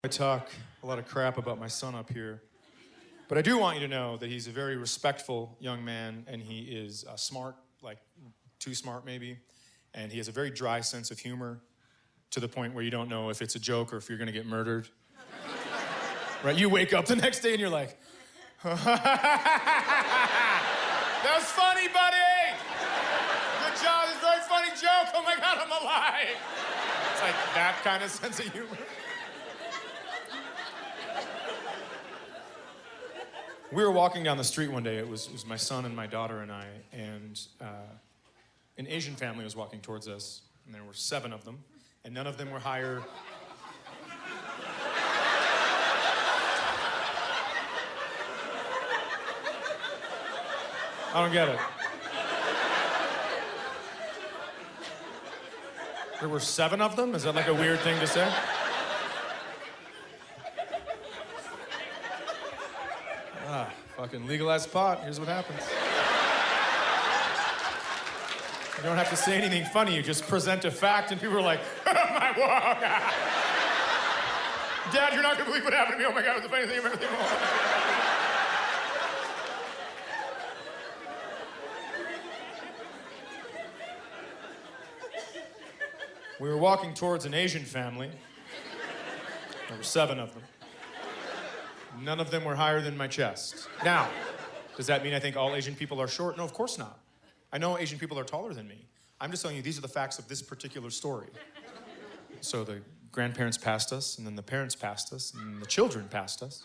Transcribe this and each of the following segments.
I talk a lot of crap about my son up here, but I do want you to know that he's a very respectful young man, and he is smart, like too smart maybe, and he has a very dry sense of humor to the point where you don't know if it's a joke or if you're gonna get murdered. Right? You wake up the next day and you're like, that was funny, buddy! Good job, it's a very funny joke. Oh my God, I'm alive! It's like that kind of sense of humor. We were walking down the street one day. It was my son and my daughter and I, and an Asian family was walking towards us, and there were 7 of them, and none of them were higher. I don't get it. There were 7 of them? Is that like a weird thing to say? Fucking legalized pot, here's what happens. You don't have to say anything funny, you just present a fact and people are like, oh my God. Dad, you're not gonna believe what happened to me. Oh my God, it was the funniest thing I've ever seen in my life. We were walking towards an Asian family. There were 7 of them. None of them were higher than my chest. Now, does that mean I think all Asian people are short? No, of course not. I know Asian people are taller than me. I'm just telling you these are the facts of this particular story. So the grandparents passed us, and then the parents passed us, and then the children passed us.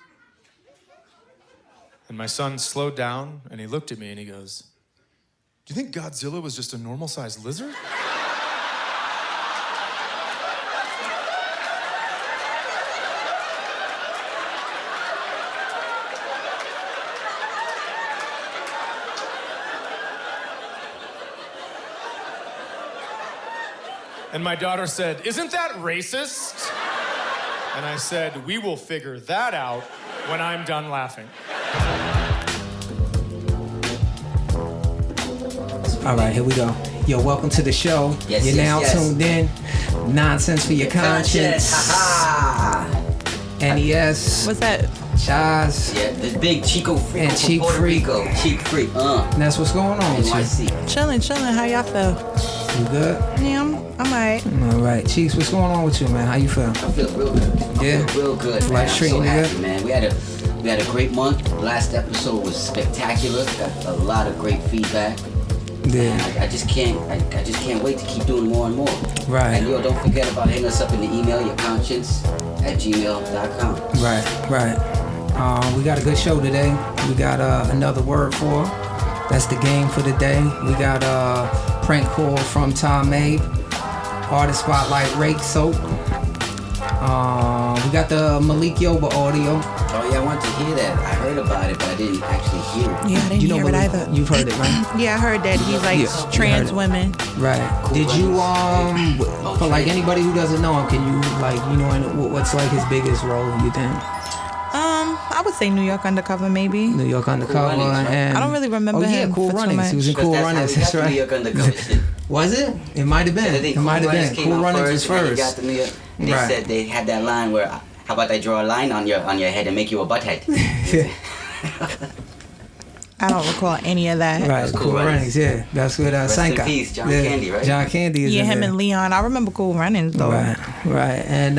And my son slowed down, and he looked at me, and he goes, do you think Godzilla was just a normal-sized lizard? And my daughter said, isn't that racist? And I said, we will figure that out when I'm done laughing. All right, here we go. Yo, welcome to the show. Yes, You're now yes. tuned in. Nonsense for your conscience. Ha NES. What's that? Chaz. Yeah, the big Chico Freak And from Cheap Puerto Freak. Rico. Cheap Freak. And that's what's going on with you. NYC. Chilling. How y'all feel? You good? Yeah, I'm alright. All right. Cheeks, what's going on with you, man? How you feel? I feel real good. Yeah? I feel real good, man. Life's I'm treating so you happy, good? man. We had a great month. Last episode was spectacular. Got a lot of great feedback. Yeah. I just can't wait to keep doing more and more. Right. And yo, don't forget about hitting us up in the email, yourconscience@gmail.com. Right. We got a good show today. We got another word for. That's the game for the day. We got a prank call from Tom Abe. Artist spotlight, ROYKSOPP. We got the Malik Yoba audio. Oh yeah, I wanted to hear that. I heard about it, but I didn't actually hear it. Yeah, I didn't hear it Malik? either. You've heard it, right? Yeah, I heard that he likes Yeah, you trans heard it. women. Right. Did you for like anybody who doesn't know him, can you what's like his biggest role, you think? I would say New York Undercover, maybe. New York Undercover. Runnings, right? And I don't really remember him Cool for too Runnings. much. He was in Cool Runnings. That's New right. York Undercover shit. Was it? It might have been. I think It might have been. came Cool out Runnings was and then you got first. the New York. They Right. said they had that line where, how about I draw a line on your head and make you a butthead? I don't recall any of that. Right, Cool Cool Runnings. Runnings. Yeah, that's with Rest in Sanka. peace, John Candy, right? John Candy is Yeah, in him there. and Leon. I remember Cool Runnings though. Right. And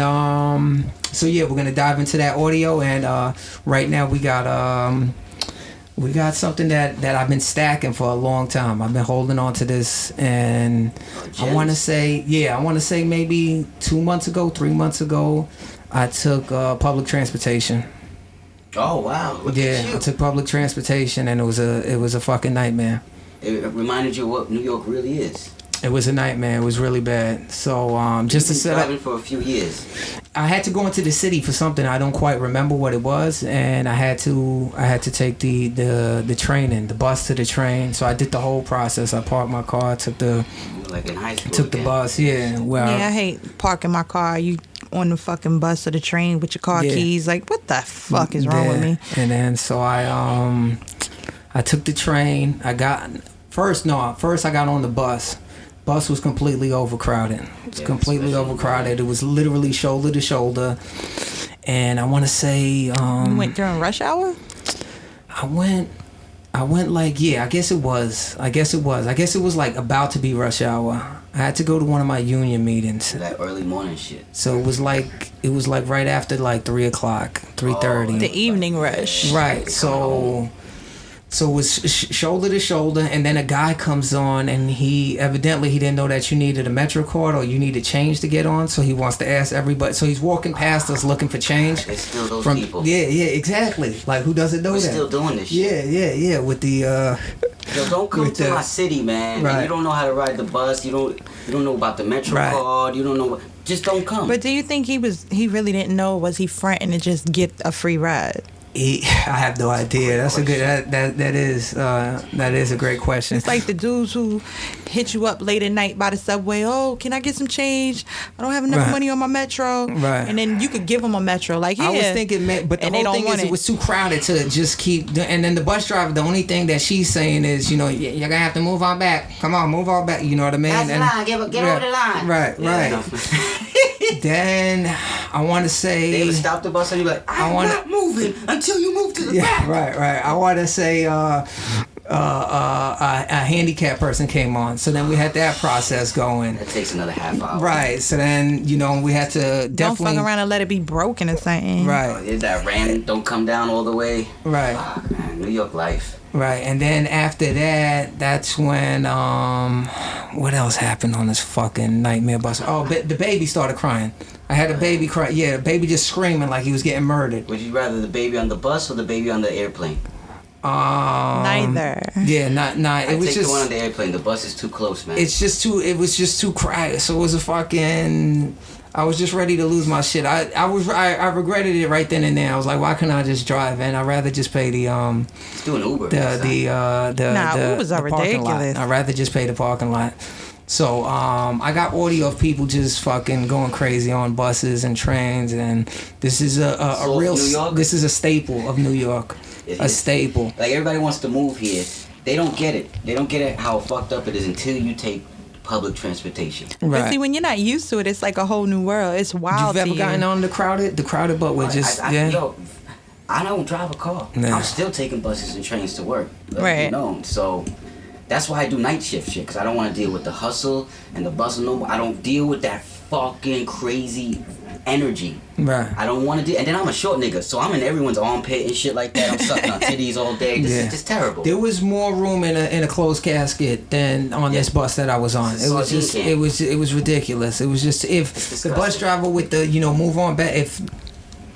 so yeah, we're gonna dive into that audio, and right now we got something that I've been stacking for a long time. I've been holding on to this, and I want to say maybe 2 months ago, 3 months ago, I took public transportation. Oh wow! Look Yeah, at you. I took public transportation, and it was a fucking nightmare. It reminded you what New York really is. It was a nightmare. It was really bad. So just to You've been set up, driving for a few years. I had to go into the city for something. I don't quite remember what it was, and I had to take the train in, the bus to the train. So I did the whole process. I parked my car, took the You were like in high school. took the again. bus. Yeah, well, Yeah, I hate parking my car. You on the fucking bus or the train with your car Yeah. keys. Like, what the fuck is wrong with me? And then so I took the train. First I got on the bus. Bus was completely overcrowded. It's completely especially- overcrowded. It was literally shoulder to shoulder. and I want to say You went during rush hour? I went like, yeah, I guess it was like about to be rush hour. I had to go to one of my union meetings. That early morning shit. So it was like right after like 3 o'clock, 3:30. The evening rush. Right. So it was shoulder to shoulder, and then a guy comes on, and he didn't know that you needed a Metro card or you needed change to get on, so he wants to ask everybody. So he's walking past us looking for change. There's still those people. Yeah, exactly. Like, who doesn't know We're that? still doing this shit. Yeah. With the Yo, don't come to my city, man. Right. And you don't know how to ride the bus. You don't know about the Metro Right. card. You don't know. Just don't come. But do you think he really didn't know? Was he fronting to just get a free ride? I have no idea. That's a good. That is a great question. It's like the dudes who hit you up late at night by the subway. Oh, can I get some change? I don't have enough money on my Metro. Right. And then you could give them a Metro. Like, yeah. I was thinking, but the whole thing is it was too crowded to just keep. And then the bus driver, the only thing that she's saying is, you're gonna have to move on back. Come on, move on back. You know what I mean? That's the line. Get over the line. Right. Then I want to say they would stop the bus and you'd be like, I'm not moving until you move to the back. Right. I want to say a handicapped person came on, so then we had that process going. That takes another half hour. Right. So then we had to definitely don't fuck around and let it be broken or something. Right. Is that don't come down all the way. Right. Fuck, man, New York life. Right, and then after that, that's when what else happened on this fucking nightmare bus? Oh, the baby started crying. I had a baby cry. Yeah, the baby just screaming like he was getting murdered. Would you rather the baby on the bus or the baby on the airplane? Neither. Yeah, not. It was take just the one on the airplane. The bus is too close, man. It was just too crowded. So it was a fucking. I was just ready to lose my shit. I regretted it right then and there. I was like, why couldn't I just drive? And I'd rather just pay the Let's do an Uber. Ubers are ridiculous. I'd rather just pay the parking lot. So I got audio of people just fucking going crazy on buses and trains, and this is a real. This is a staple of New York. A staple. Like, everybody wants to move here. They don't get it. They don't get it how fucked up it is until you take public transportation. Right. But see, when you're not used to it, it's like a whole new world. It's wild. You've ever gotten on the crowded but we're just Yo, I don't drive a car. Nah. I'm still taking buses and trains to work. Right. You know, so that's why I do night shift shit, because I don't want to deal with the hustle and the bustle no more. I don't deal with that fucking crazy energy. Right. I don't want to do. And then I'm a short nigga, so I'm in everyone's armpit and shit like that. I'm sucking on titties all day. This is just terrible. There was more room in a closed casket than on this bus that I was on. It was just it was ridiculous. It was just, if the bus driver with the move on back, if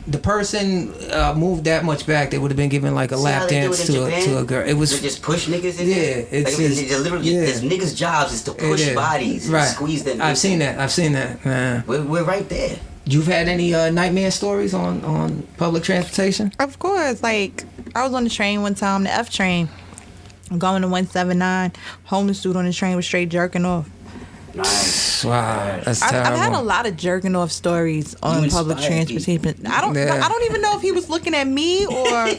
the person moved that much back, they would have been given like a lap dance to a girl. It was they just push niggas in yeah, there. it's just, literally this niggas' jobs is to push bodies, right. And squeeze them. I've seen that. Man. We're right there. You've had any nightmare stories on public transportation? Of course. Like, I was on the train one time, the F train. I'm going to 179. Homeless dude on the train was straight jerking off. Nice. Wow, that's I've terrible. had a lot of jerking off stories on public transportation. I don't even know if he was looking at me or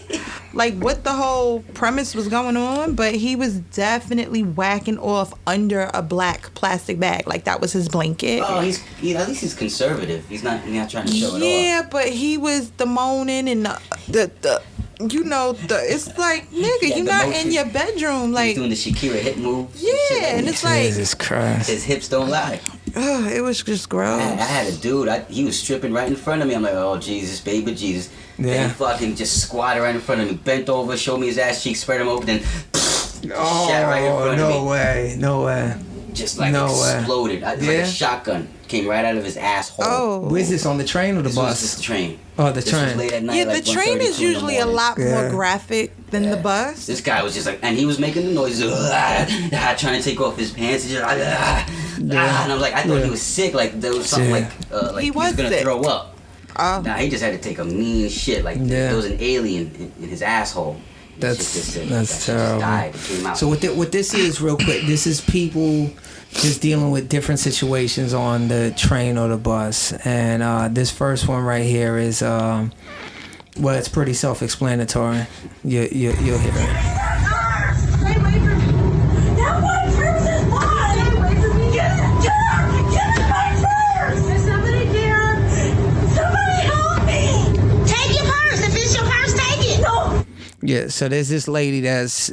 like what the whole premise was going on, but he was definitely whacking off under a black plastic bag. Like, that was his blanket. Oh, at least he's conservative. He's not trying to show it off. Yeah, but he was the moaning and the it's like, nigga, you're not in your bedroom. Like, he's doing the Shakira hip moves. Yeah, and it's like, Jesus Christ. His hips don't lie. It was just gross. I had a dude, he was stripping right in front of me. I'm like, oh, Jesus, baby, Jesus. Yeah. And he fucking just squatted right in front of me, bent over, showed me his ass cheeks, spread him open, then shot right in front of me. No way. Just like exploded. It was like a shotgun. Came right out of his asshole. Oh. Where's this, on the train or the bus? This was the train. Oh, the This train. was late at night, Yeah, like the train 1:32 is usually a lot more graphic than the bus. This guy was just like, and he was making the noises, trying to take off his pants, and just, and I'm like, I thought he was sick, like there was something like he was gonna sick. throw up. Nah, he just had to take a mean shit, like there was an alien in his asshole. That's terrible. Just died. It came out. So what this is, real quick, this is people just dealing with different situations on the train or the bus. And this first one right here is, well, it's pretty self-explanatory. You'll hear it. Stay away from me. That white purse is mine. Stay away from me. Get it my purse. There's somebody here. Somebody help me. Yeah, so there's this lady there's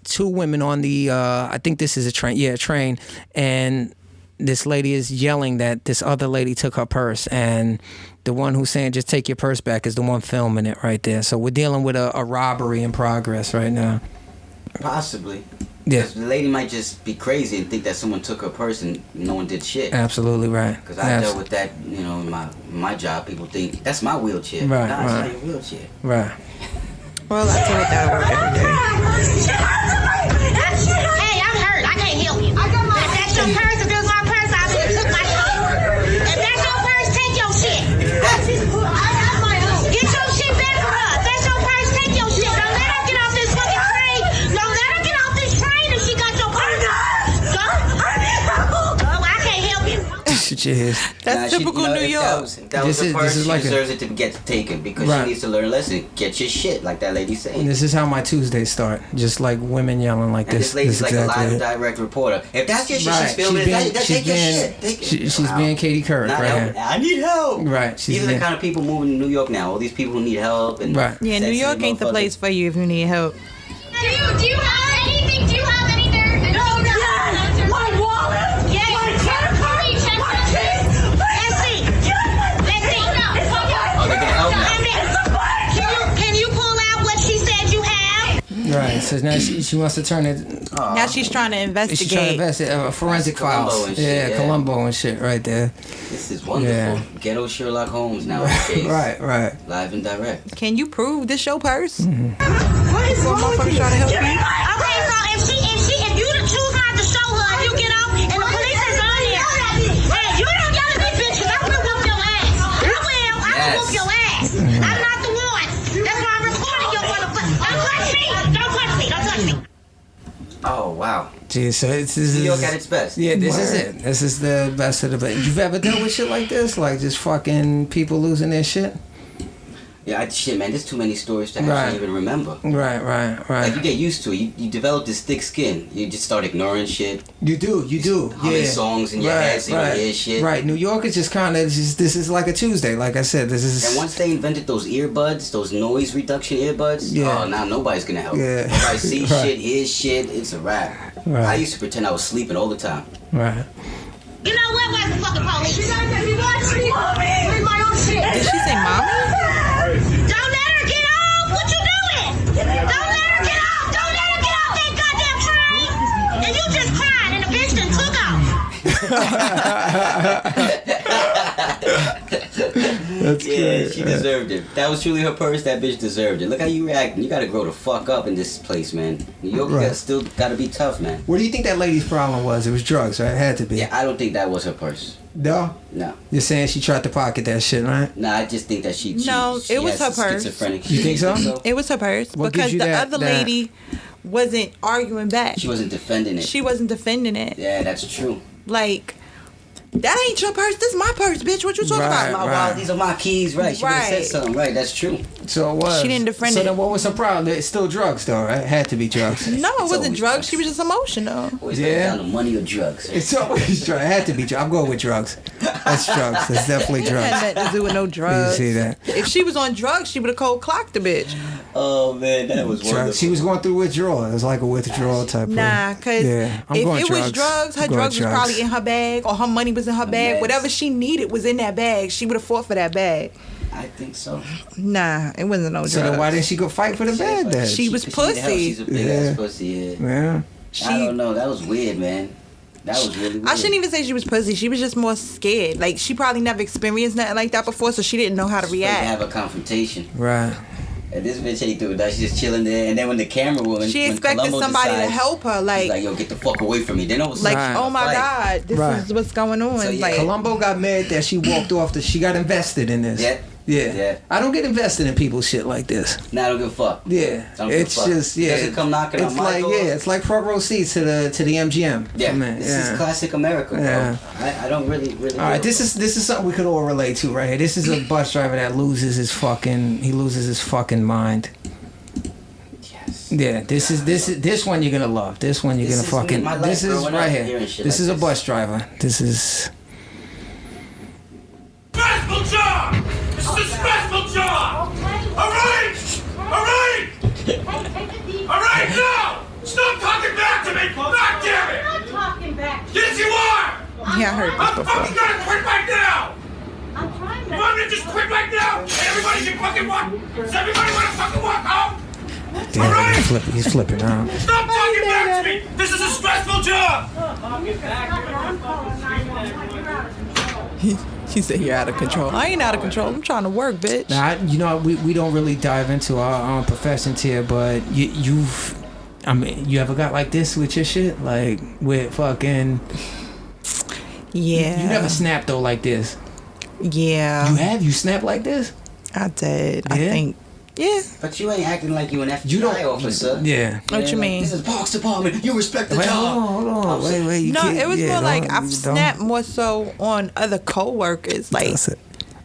two women on the, I think this is a train, and this lady is yelling that this other lady took her purse, and the one who's saying just take your purse back is the one filming it right there. So we're dealing with a robbery in progress right now. Possibly. Yeah. 'Cause the lady might just be crazy and think that someone took her purse and no one did shit. Absolutely right. Because I dealt with that, you know, in my job. People think, that's my wheelchair. Right, Nah, it's right. not your wheelchair. Right. Well, I deal with that at work every day. Hey, I'm hurt. I can't help you. If that's your purse, if there's my purse, I would have took my shit. If that's your purse, take your shit. Get your shit back from her. If that's your purse, take your shit. Don't let her get off this fucking train. Don't let her get off this train if she got your purse. Go. Oh, I can't help you. Cheers. That's typical New York. If that was This her purse, is she like deserves it to get taken because Right. she needs to learn a lesson. Get your shit, like that lady saying. This is how my Tuesdays start. Just like women yelling like And this. this lady's This like is a exactly live it. direct reporter. If that's your shit Right. she's filming, take your shit. Take it. She's Wow. being Katie Couric Not right help. here. I need help. Right. She's These are the being, kind of people moving to New York now. All these people who need help. And Right. Yeah, New sexy York ain't the motherfuckers. place for you if you need help. Do you have anything? Do you have anything? No. My wallet. Yes. My credit card. My keys. Let's see. Oh, they're gonna help now. Can you pull out what she said you have? right. So now she wants to turn it. Now she's trying to investigate. She's trying to investigate forensic Columbo files. and shit, yeah. Columbo and shit right there. This is wonderful. Yeah. Ghetto Sherlock Holmes nowadays. Right. Live and direct. Can you prove this your purse? Mm-hmm. What is wrong with you? Trying to help you? Okay, so if you choose not to show her, and you get off, and the police is on here, hey, you don't yell at me, bitch, 'cause I will whoop your ass. I will whoop your ass. I'm not the one. That's why I'm recording your motherfucker. Don't touch me. Don't touch me. Don't touch me. Oh wow. Gee, so this is New York at its best. Yeah, this is it. This is the best of the best. You've ever dealt with shit like this? Like just fucking people losing their shit? Yeah, shit, man. There's too many stories to Right. actually even remember. Right. Like you get used to it. You develop this thick skin. You just start ignoring shit. You do. Humming Yeah. songs in your head so you don't hear shit. Right. New York is just kind of just. This is like a Tuesday. Like I said, this is. And once they invented those earbuds, those noise reduction earbuds, Yeah. oh, now nobody's gonna help. Yeah. Nobody sees Right. shit, hears shit, it's a wrap. Right. I used to pretend I was sleeping all the time. Right. You know what? Where's the fucking police? You guys have me watching. Mommy! With my own shit. Did she say mommy? Don't let her get off! What you doing? Don't let her get off! Don't let her get off that goddamn train! And you just cried and the bitch done took off. That's Yeah, she deserved it. That was truly her purse. That bitch deserved it. Look how you reacting. You gotta grow the fuck up in this place, man. New York, you Right. still gotta be tough, man. What do you think that lady's problem was? It was drugs, right? It had to be. Yeah, I don't think that was her purse. No. No. You're saying she tried to pocket that shit, right? No, I just think that she No, it was has her purse. schizophrenic. You think so? It was her purse What because gives you the that- other that- lady wasn't arguing back. She wasn't defending it. She wasn't defending it. Yeah, that's true. Like, that ain't your purse. This is my purse, bitch. What you talking Right, about? My wallet, these are my keys, right? She would've said Right. something, right? That's true. So it was. She didn't defend so it. then what was her problem? It's still drugs, though, right? It had to be drugs. No, it It's wasn't always drugs. drugs. She was just emotional. Always Yeah. down to money or drugs. It's always drugs. It had to be drugs. I'm going with drugs. That's drugs. That's definitely It drugs. had nothing to do with no You drugs. see that? If she was on drugs, she would have cold clocked the bitch. Oh man, that was wonderful. Drugs. She was going through withdrawal. It was like a withdrawal type. Nah, of, cause yeah, I'm if going it was drugs, her I'm going drugs was probably in her bag or her money was in her bag. meds. Whatever she needed was in that bag. She would have fought for that bag. I think so. Nah, it wasn't no So then drugs. why didn't she go fight for the bag then? She was needed help. pussy. She's a big Yeah. ass pussy. Yeah. Yeah. I don't know. That was weird, man. That was really weird. I shouldn't even say she was pussy. She was just more scared. Like, she probably never experienced nothing like that before, so she didn't know how to Afraid to react. have a confrontation. Right. And this bitch ain't doing that. She's just chilling there. And then when the camera woman, She when expected Columbo somebody to decides, help her. she's Like, like, yo, get the fuck away from me. Then all of a like, sudden, oh my fight. God, this Right. is what's going on. So, yeah. Like, Columbo got mad that she walked off. She got invested in this. Yeah. Yeah. Yeah. I don't get invested in people's shit like this. Nah, I don't give a fuck. Yeah. I don't give a It's fuck. just yeah. Doesn't come knocking it's on my like door. yeah. It's like front row seats to the MGM. Yeah, Man, this yeah. is classic America, bro. Yeah. I don't really. All right, this is something we could all relate to right here. This is a bus driver that loses his fucking mind. Yes. Yeah, this one you're gonna love. This one you're This gonna is fucking. my life This is growing right up here. hearing shit This like is a this. bus driver. This is. Stressful job! This is a stressful job! Alright! Alright! me! God damn it! I'm talking back. Yes, you are! Yeah, I heard this I'm before. fucking gonna quit right now! I'm trying You want me to just quit right now? And everybody can fucking walk? Does everybody want to fucking walk home? Damn, he's flipping out. Stop talking back to me! This is a stressful job! She said you're out of control. I ain't out of control. I'm trying to work, bitch. Now, you know, we don't really dive into our own professions here, but you ever got like this with your shit? Like, with fucking... Yeah. You never snapped, though, like this. Yeah. You have? You snapped like this? I did. Yeah? I think. Yeah. But you ain't acting like you an FBI You don't... officer. Yeah. What you like, mean? This is Parks Department. You respect the Wait, job. hold on. Wait. You No, can't- it was yeah, more like don't- I've don't- snapped more so on other coworkers. Like, That's it.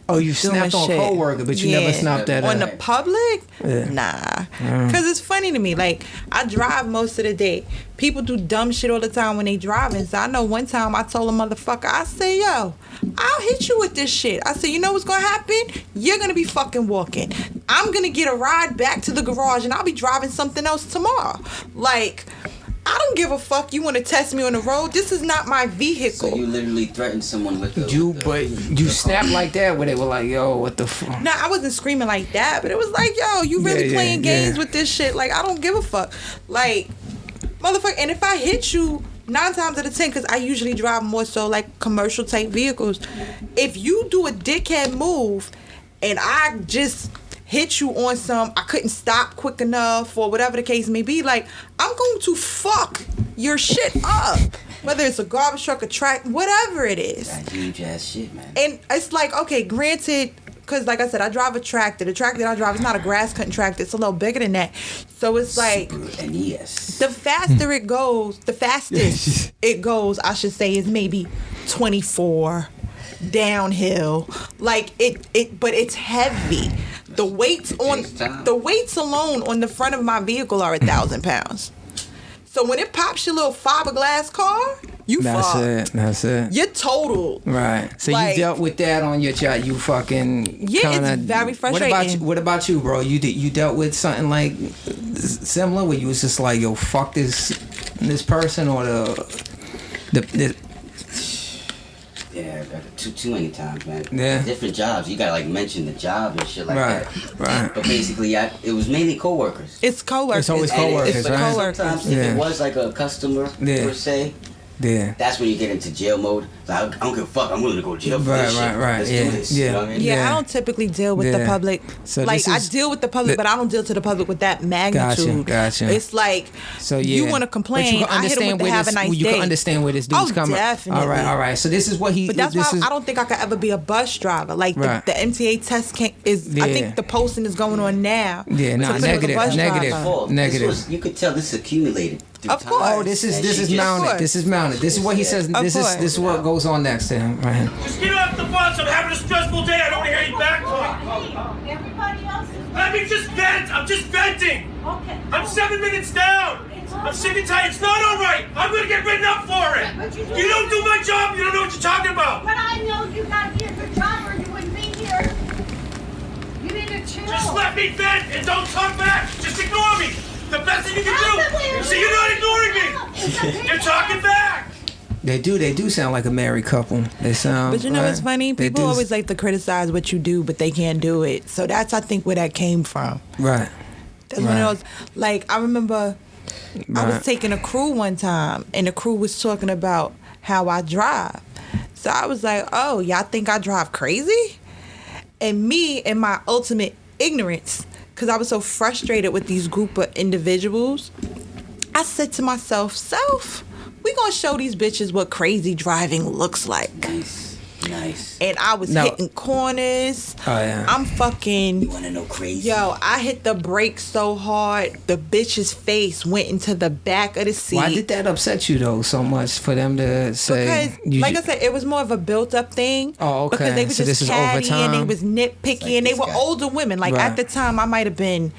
Oh, you snapped on a shit. coworker, but you never Yeah. snapped at on her. the public? Yeah. Nah. Because it's funny to me. Like, I drive most of the day. People do dumb shit all the time when they driving. So I know one time I told a motherfucker, I said, yo, I'll hit you with this shit. I said, you know what's going to happen? You're going to be fucking walking. I'm going to get a ride back to the garage and I'll be driving something else tomorrow. Like... I don't give a fuck. You want to test me on the road? This is not my vehicle. So you literally threatened someone with the... You snapped like that where they were like, yo, what the fuck? Nah, I wasn't screaming like that, but it was like, yo, you really playing games with this shit. Like, I don't give a fuck. Like, motherfucker, and if I hit you 9 times out of 10, because I usually drive more so like commercial type vehicles, if you do a dickhead move and I just hit you on some, I couldn't stop quick enough or whatever the case may be, like, I'm going to fuck your shit up. Whether it's a garbage truck, a track, whatever it is. That huge ass shit, man. And it's like, okay, granted, because like I said, I drive a tractor. The tractor that I drive is not a grass cutting tractor. It's a little bigger than that. So it's like, NES. the faster it goes, the fastest it goes, I should say, is maybe 24 downhill. Like but it's heavy. The weights alone on the front of my vehicle are 1,000 pounds. So when it pops your little fiberglass car, you fucked. That's it. You're total. Right. So Like- you dealt with that on your job. You fucking Yeah, kinda, it's very frustrating. What about you, bro? You dealt with something like similar where you was just like, yo, fuck this person or the Yeah, too many times, man. Yeah. Different jobs. You gotta like mention the job and shit like Right, that. right. But basically, it was mainly coworkers. It's coworkers. It's always And coworkers, if- right? Sometimes if Yeah. it was like a customer per se, Yeah. that's when you get into jail mode. Like, I don't give a fuck. I'm willing to go to jail for this shit. Right. Let's Yeah, do this. yeah. You know what I mean? Yeah, Yeah. I don't typically deal with the Yeah. public. So like, this I is- deal with the public, but I don't deal to the public with that magnitude. Gotcha. It's like, So yeah, you want to But complain, you can I hit them with the where have a this- nice you day. can understand where this dude's Oh, coming. definitely. All right. So this is what he. But that's this why is, I don't think I could ever be a bus driver. Like, Right. the MTA test I Yeah. think the posting is going on now. Yeah, to nah, put it with a negative, bus negative. driver. Full. Negative. This was, you could tell this is accumulated. through Of time. course. Oh, this is And this she is just- mounted. Of This is mounted. This is what he says. Of This course. is what goes on next to him. Right. Just get off the bus. I'm having a stressful day. I don't want to hear you back talk. Everybody else is. Let me just vent. I'm just venting. Okay. I'm 7 minutes down. I'm sick and tired. It's not all right. I'm going to get written up for it. You don't do my job. You don't know what you're talking about. But I know you got to be a good driver or you wouldn't be here. You need to chill. Just let me vent and don't talk back. Just ignore me. The best thing you can do. See, you're not ignoring me. You're talking back. They do sound like a married couple. They sound. But you know right? what's funny? They People do- always like to criticize what you do, but they can't do it. So that's, I think, where that came from. Right. That's one Right. of those, like, I remember I was Right. taking a crew one time, and the crew was talking about how I drive. So I was like, oh, y'all think I drive crazy? And me, in my ultimate ignorance, because I was so frustrated with these group of individuals, I said to myself, we gonna show these bitches what crazy driving looks like. Nice. And I was No. hitting corners. Oh, yeah. I'm fucking... You wanna know crazy? Yo, I hit the brakes so hard, the bitch's face went into the back of the seat. Why did that upset you though so much for them to say? Because, like I said, it was more of a built-up thing. Oh, okay. Because they were So this just is catty over and they time? was nitpicky Like and they this were guy. older women. Like, Right. at the time, I might have been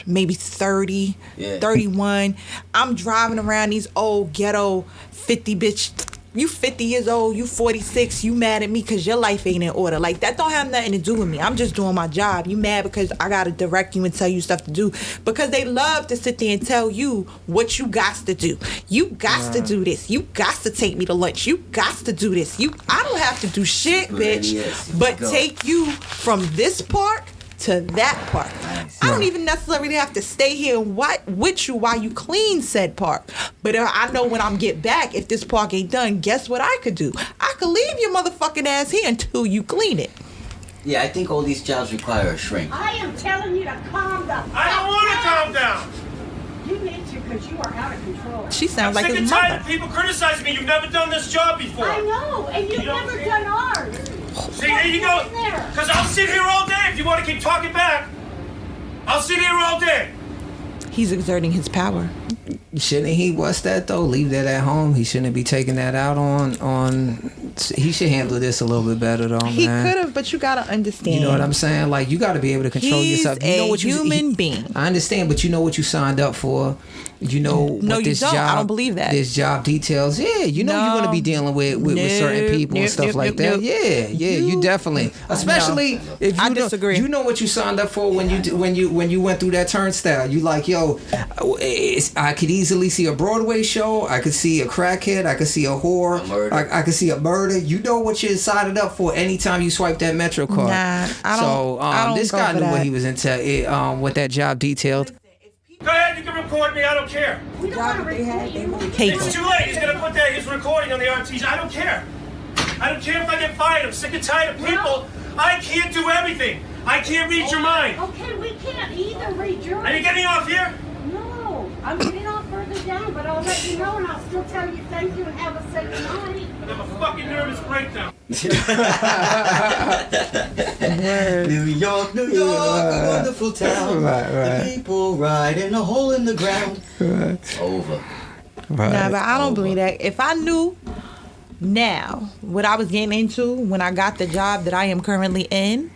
maybe 30, Yeah. 31. I'm driving around these old ghetto 50 bitch You 50 years old, you 46, you mad at me because your life ain't in order. Like, that don't have nothing to do with me. I'm just doing my job. You mad because I got to direct you and tell you stuff to do. Because they love to sit there and tell you what you got to do. You got to do this. You got to take me to lunch. You got to do this. I don't have to do shit, bitch, but take you from this park to that park. Nice. I don't even necessarily have to stay here and with you while you clean said park. But I know when I'm get back, if this park ain't done, guess what I could do? I could leave your motherfucking ass here until you clean it. Yeah, I think all these jobs require a shrink. I am telling you to calm down. I don't want to calm down. You need to because you are out of control. She sounds I'm like sick his and tired mother. of people criticizing me. You've never done this job before. I know, and you've never done ours. See, there you go. Because I'll sit here all day if you want to keep talking back. I'll sit here all day. He's exerting his power. Shouldn't he? What's that though? Leave that at home. He shouldn't be taking that out on. He should handle this a little bit better though, man. He could have, but you gotta understand. You know what I'm saying? Like, you got to be able to control yourself. You know what human being. I understand, but you know what you signed up for. You know no, what this you don't. job. I don't believe that. This job details. Yeah, you know you're going to be dealing with certain people and stuff like that. Yeah, you definitely. Especially if you disagree. You know what you signed up for when you went through that turnstile. You like, yo, I could easily see a Broadway show. I could see a crackhead. I could see a whore. I could see a murder. You know what you signed up for anytime you swipe that Metro card. Nah, I don't this guy knew what he was into. What that job detailed. Go ahead, you can record me. I don't care. We don't want to record you. It's too late. He's going to put his recording on the RTs. I don't care. I don't care if I get fired. I'm sick and tired of people. I can't do everything. I can't read your mind. Okay, we can't either read your mind. Are you getting off here? No, I'm getting off further down, but I'll let you know and I'll still tell you thank you and have a safe night. I have a fucking nervous breakdown. New York, a wonderful town. The people riding a hole in the ground. It's over. Nah, but I don't believe that. If I knew now what I was getting into when I got the job that I am currently in,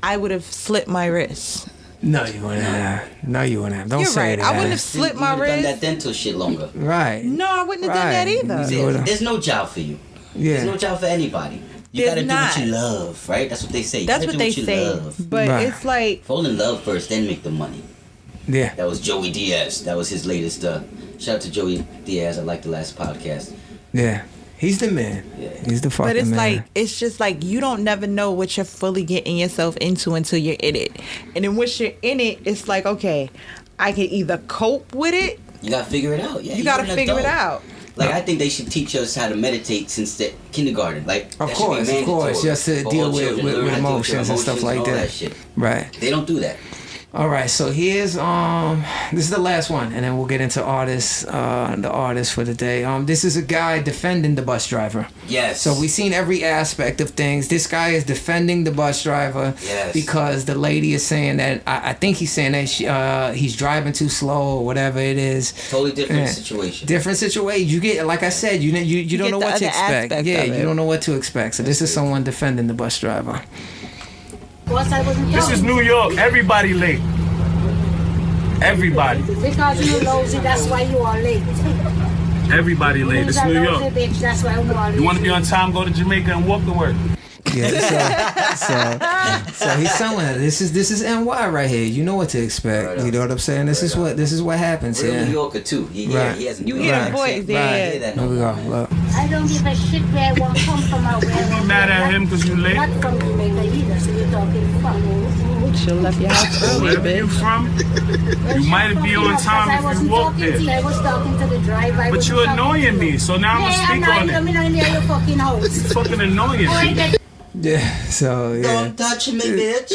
I would have slit my wrist. No, you wouldn't have. No, you wouldn't have. Don't You're say right. that. I wouldn't have slit my You would have done wrist. that dental shit longer. Right. No, I wouldn't have done that either. There's no job for you. Yeah. There's no job for anybody. You There's gotta do not. what you love, right? That's what they say. You That's gotta what do they you say. love. But Right. it's like, Fall in love first, then make the money. Yeah. That was Joey Diaz. That was his latest. Shout out to Joey Diaz. I liked the last podcast. Yeah. He's the man. Yeah. He's the fucking man. but it's like, it's just like you don't never know what you're fully getting yourself into until you're in it. And then once you're in it, it's like, okay, I can either cope with it. You gotta figure it out. Yeah, You gotta you're an figure it adult. out. Like, I think they should teach us how to meditate since the kindergarten. Like, Of that should be course, mandatory just to for deal all with children. Learn how to deal with emotions and stuff like all that. shit. Right. They don't do that. All right, so here's this is the last one, and then we'll get into the artist for the day. This is a guy defending the bus driver. Yes. So we've seen every aspect of things. This guy is defending the bus driver. Yes. Because the lady is saying that I think he's saying that he's driving too slow or whatever it is. Totally different situation. Different situation. You get, like I said, you don't know get the what to other expect. aspect Yeah, of it. you don't know what to expect. So this is someone defending the bus driver. This is New York. Everybody late. Everybody. Because you're nosy, that's why you are late. Everybody late. It's New York. Bitch, that's why you are late. You want to be on time, go to Jamaica and walk to work. Yeah, so he's telling her this is NY right here. You know what to expect. Right You know what I'm saying? This is what happens Real here. New Yorker too. He hasn't. You hear the voice, yeah. Hear that no Here we more. go. Look. I don't give a shit where I won't come from or where You mad at him because you late? Not from Jamaica either, so you're talking from. She'll left your house early, Wherever you bitch. from, you might be on time if you walk there. I was talking to the driver. But you're annoying me, so now I'm gonna speak on it. I'm not near your fucking house. It's fucking annoying. Oh, I get Yeah. So yeah. Don't touch me, bitch.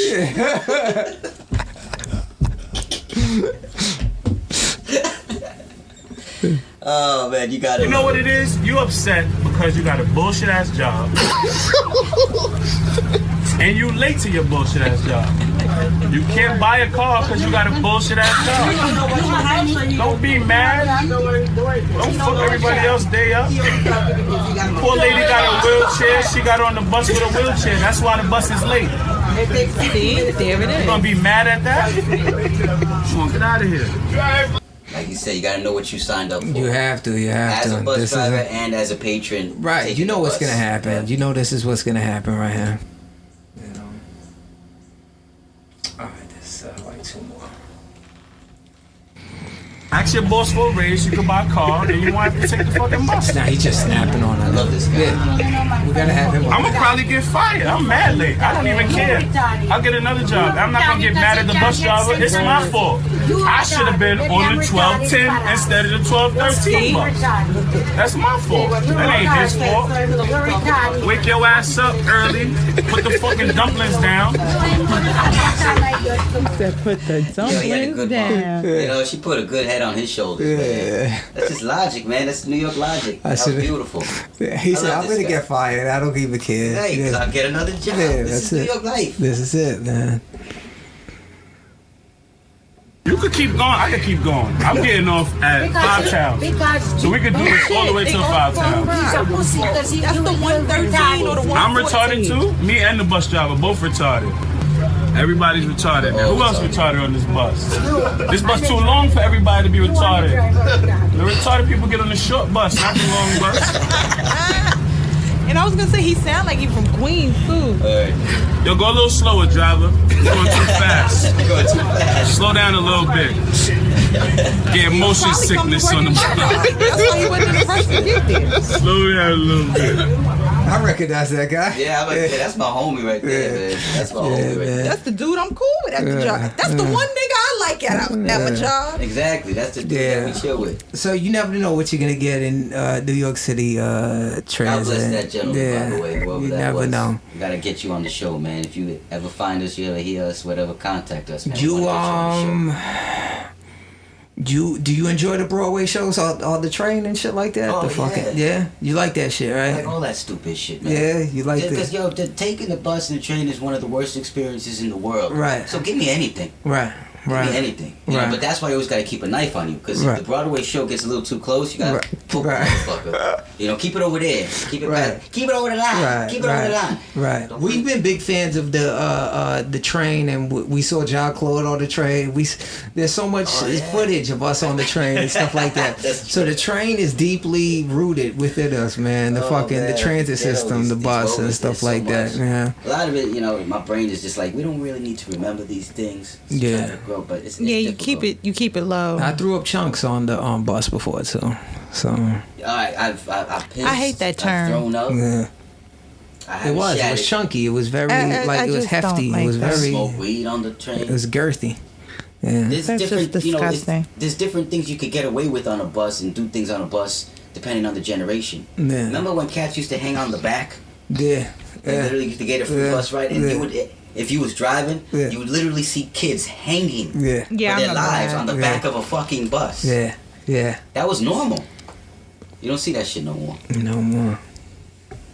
Oh man, you got it. You know what it is? You upset because you got a bullshit ass job. And you late to your bullshit ass job. You can't buy a car because you got a bullshit ass job. Don't be mad. Don't fuck everybody else day up. Poor lady got a wheelchair. She got on the bus with a wheelchair. That's why the bus is late. See, there it You is. gonna be mad at that? Come on, get out of here. Like he said, you gotta know what you signed up for. You have to. As a bus This driver is and as a patron. right. taking You know the what's bus. gonna happen. Yeah. You know this is what's gonna happen right here. You know. All right, this like 2 more. Ask your boss for a raise, you can buy a car, and you won't have to take the fucking bus. Now he's just snapping on I it. love this guy. Yeah, we gotta have him. I'm gonna probably get fired. I'm mad late. I don't even care. I'll get another job. I'm not gonna get mad at the bus driver. It's my fault. I should have been on the 12:10 instead of the 12:13 bus. That's my fault. That ain't his fault. Wake your ass up early. Put the fucking dumplings down. Put the Yo, he had a dumplings good down. mom. You know, she put a good head on his shoulders, man. That's just logic, man. That's New York logic. That was should've- beautiful. He said, love "I'm this gonna guy. get fired. I don't even care." Hey, because Yeah. I'll get another job. Yeah, This that's is New it. York life. This is it, man. You could keep going. I could keep going. I'm getting off at 5 towns. So we could do this all the way to 5 towns. That's the 113 or the 114. I'm retarded too. Me and the bus driver both retarded. Everybody's retarded now. Who else retarded on this bus? This bus too long for everybody to be retarded. The retarded people get on the short bus, not the long bus. And I was gonna say he sound like he from Queens too. Yo, go a little slower, driver. You're going too fast. Going too fast. Slow down a little bit. Get motion Probably sickness on the bus. That's why he went to the rush to get there. Slow down a little bit. I recognize that guy. Yeah, I'm like, yeah, that's my homie right there, man. That's my homie right there. That's the dude I'm cool with at the job. That's the one nigga I like at my job. Exactly. That's the dude Yeah. that we chill with. So you never know what you're gonna get in New York City transit. God bless that gentleman, by the way, whoever you that never was. know. We gotta get you on the show, man. If you ever find us, you ever hear us, whatever, contact us, man. We You wanna get you on the show. do you enjoy the Broadway shows, all the train and shit like that? Oh, the fucking yeah. you like that shit, I right? like all that stupid shit, man. Yeah, you like Because, that, yo, taking the bus and the train is one of the worst experiences in the world. Right. So give me anything. right? Give Right. me anything. You know, Right. but that's why you always got to keep a knife on you. Because Right. if the Broadway show gets a little too close, you got to Right. poke Right. the motherfucker. You know, keep it over there. Keep it Right. back. Keep it over the line. Right, Keep it over the line. Right. Don't We've put- been big fans of the train, and we saw John Claude on the train. There's so much footage of us on the train and stuff like that. That's So the train is deeply rooted within us, man. The man. the transit You know, system, the these bus and moments, stuff there's like so that. much. Yeah. A lot of it, you know, my brain is just like, we don't really need to remember these things. It's Yeah. trying to grow, but it's Yeah, you difficult. keep it low. I threw up chunks on the bus before too. So All right, I've pissed. I hate that term. I've thrown up. yeah. I It haven't was shattered. chunky. It was very I it was just don't hefty. like It was that. very Smoke weed on the train. it was girthy. Yeah. There's That's different, just you know, disgusting. there's different things you could get away with on a bus and do things on a bus depending on the generation. Yeah. Remember when cats used to hang on the back? Yeah. They Yeah. literally used to get a free Yeah. bus ride, and Yeah. you would, if you was driving, Yeah. you would literally see kids hanging Yeah. Yeah, I for their remember lives that. on the Yeah. back of a fucking bus. Yeah. Yeah. That was normal. You don't see that shit no more. No more.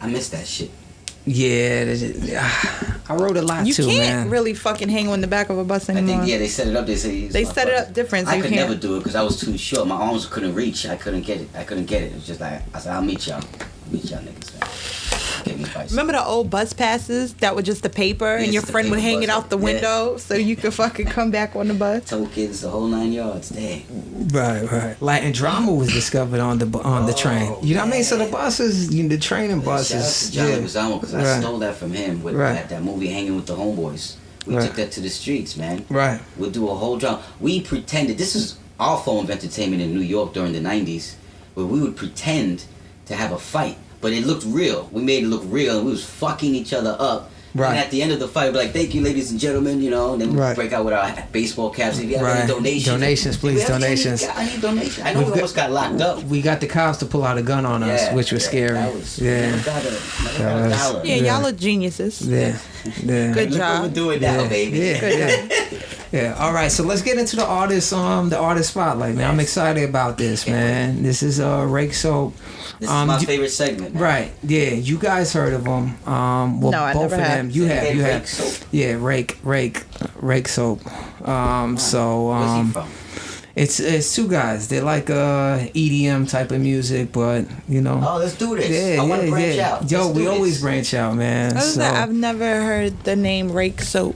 I miss that shit. Yeah, I wrote a lot You too, can't man. really fucking hang on the back of a bus I anymore. think they set it up. They say They set it up different, so I you could can't. never do it because I was too short. My arms couldn't reach. I couldn't get it. It was just like I said, I'll meet y'all. Meet y'all niggas, man. Give me advice. Remember the old bus passes that were just the paper, and Yes, your the friend would paper hang bus. it out the Yeah. window so you could fucking come back on the bus. Told kids the whole 9 yards. Dang. Right. Like, and drama was discovered on the train. You know what I mean? So the buses, the train and Shout out buses. to John Yeah. Leguizamo because I Right. stole that from him with Right. that movie Hanging with the Homeboys. We Right. took that to the streets, man. Right. We'll do a whole drama. We pretended, this was our form of entertainment in New York during the 90s, where we would pretend to have a fight, but it looked real. We made it look real, and we was fucking each other up. Right. And at the end of the fight, we'd be like, thank you, ladies and gentlemen, you know, and then we Right. break out with our baseball caps. If you have Right. any donations. Donations, please, If you have any- donations. I need donations. I know We've we got- almost got locked up. We got the cops to pull out a gun on us, Yeah, which was yeah, scary. that was- Yeah. Never got a was- dollar. Yeah, Yeah. y'all are geniuses. Yeah. Yeah. Good Look job. what we're doing now, Yeah. baby. Yeah. Yeah. All right. So let's get into the artist spotlight, man. I'm excited about this, man. This is ROYKSOPP. This is my you- favorite segment. Man. Right. Yeah. You guys heard of them. Well, No, I both never of have. them. You have. Hey, You have. ROYKSOPP. Yeah. ROYKSOPP. So Where's he from? it's two guys. They're like EDM type of music, but you know. Oh, let's do this. Yeah, I want to yeah, branch yeah. out. Yo, Let's do we this. always branch out, man. Other than that, So, I've never heard the name ROYKSOPP.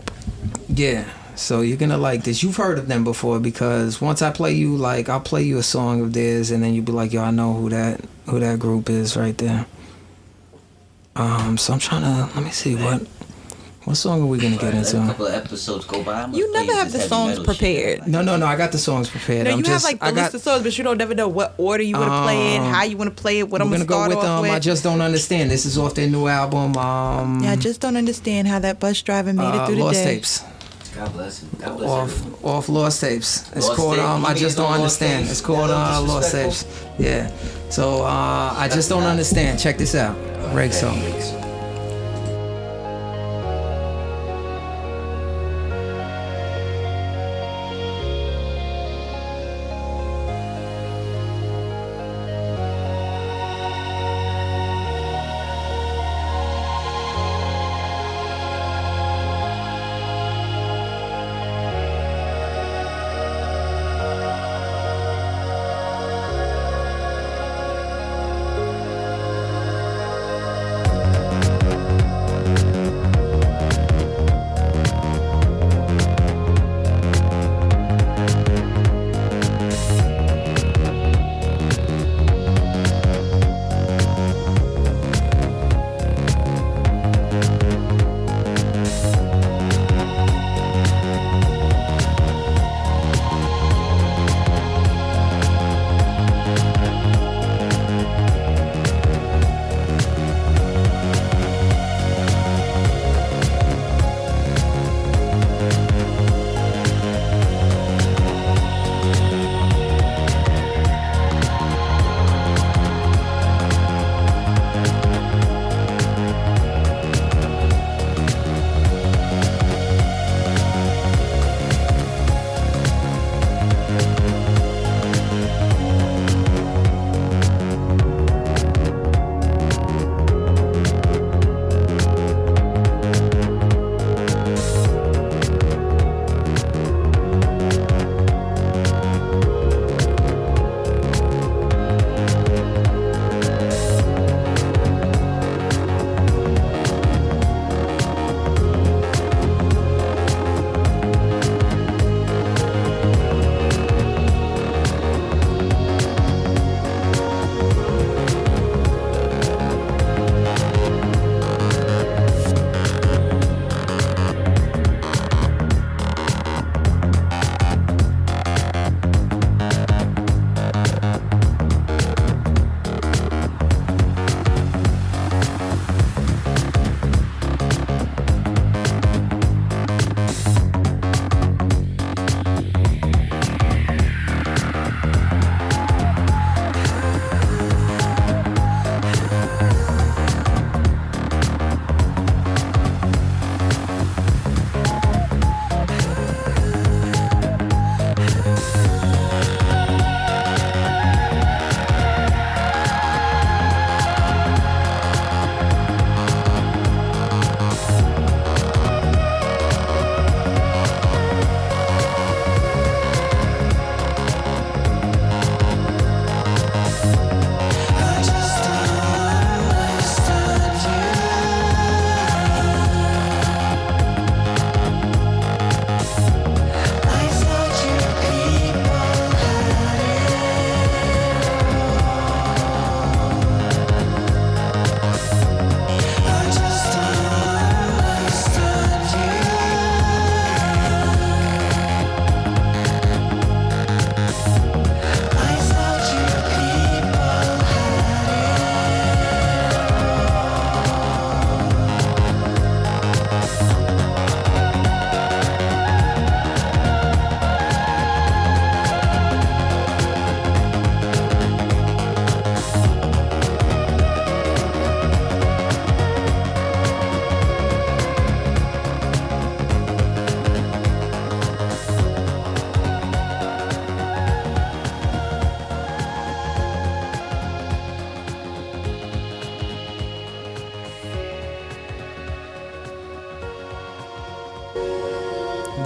yeah. So you're gonna like this. You've heard of them before because once I play you, like I'll play you a song of theirs, and then you'll be like, yo, I know who that group is right there. So I'm trying to let me see what song are we gonna get into? A couple of episodes go by. You never have the songs prepared. No, I got the songs prepared. No, you have like the list of songs, but you don't never know what order you want to play it, how you want to play it, what I'm gonna start go with. off with. I Just Don't Understand. This is off their new album. Yeah, I just don't understand how that bus driver made it through the Lost day. Tapes. God bless him. God bless him. Off Lost Tapes. It's Lost called Tape. I Just Don't Understand. Tapes. It's called Lost Tapes. Yeah. So I Just Don't Understand. Check this out. ROYKSOPP.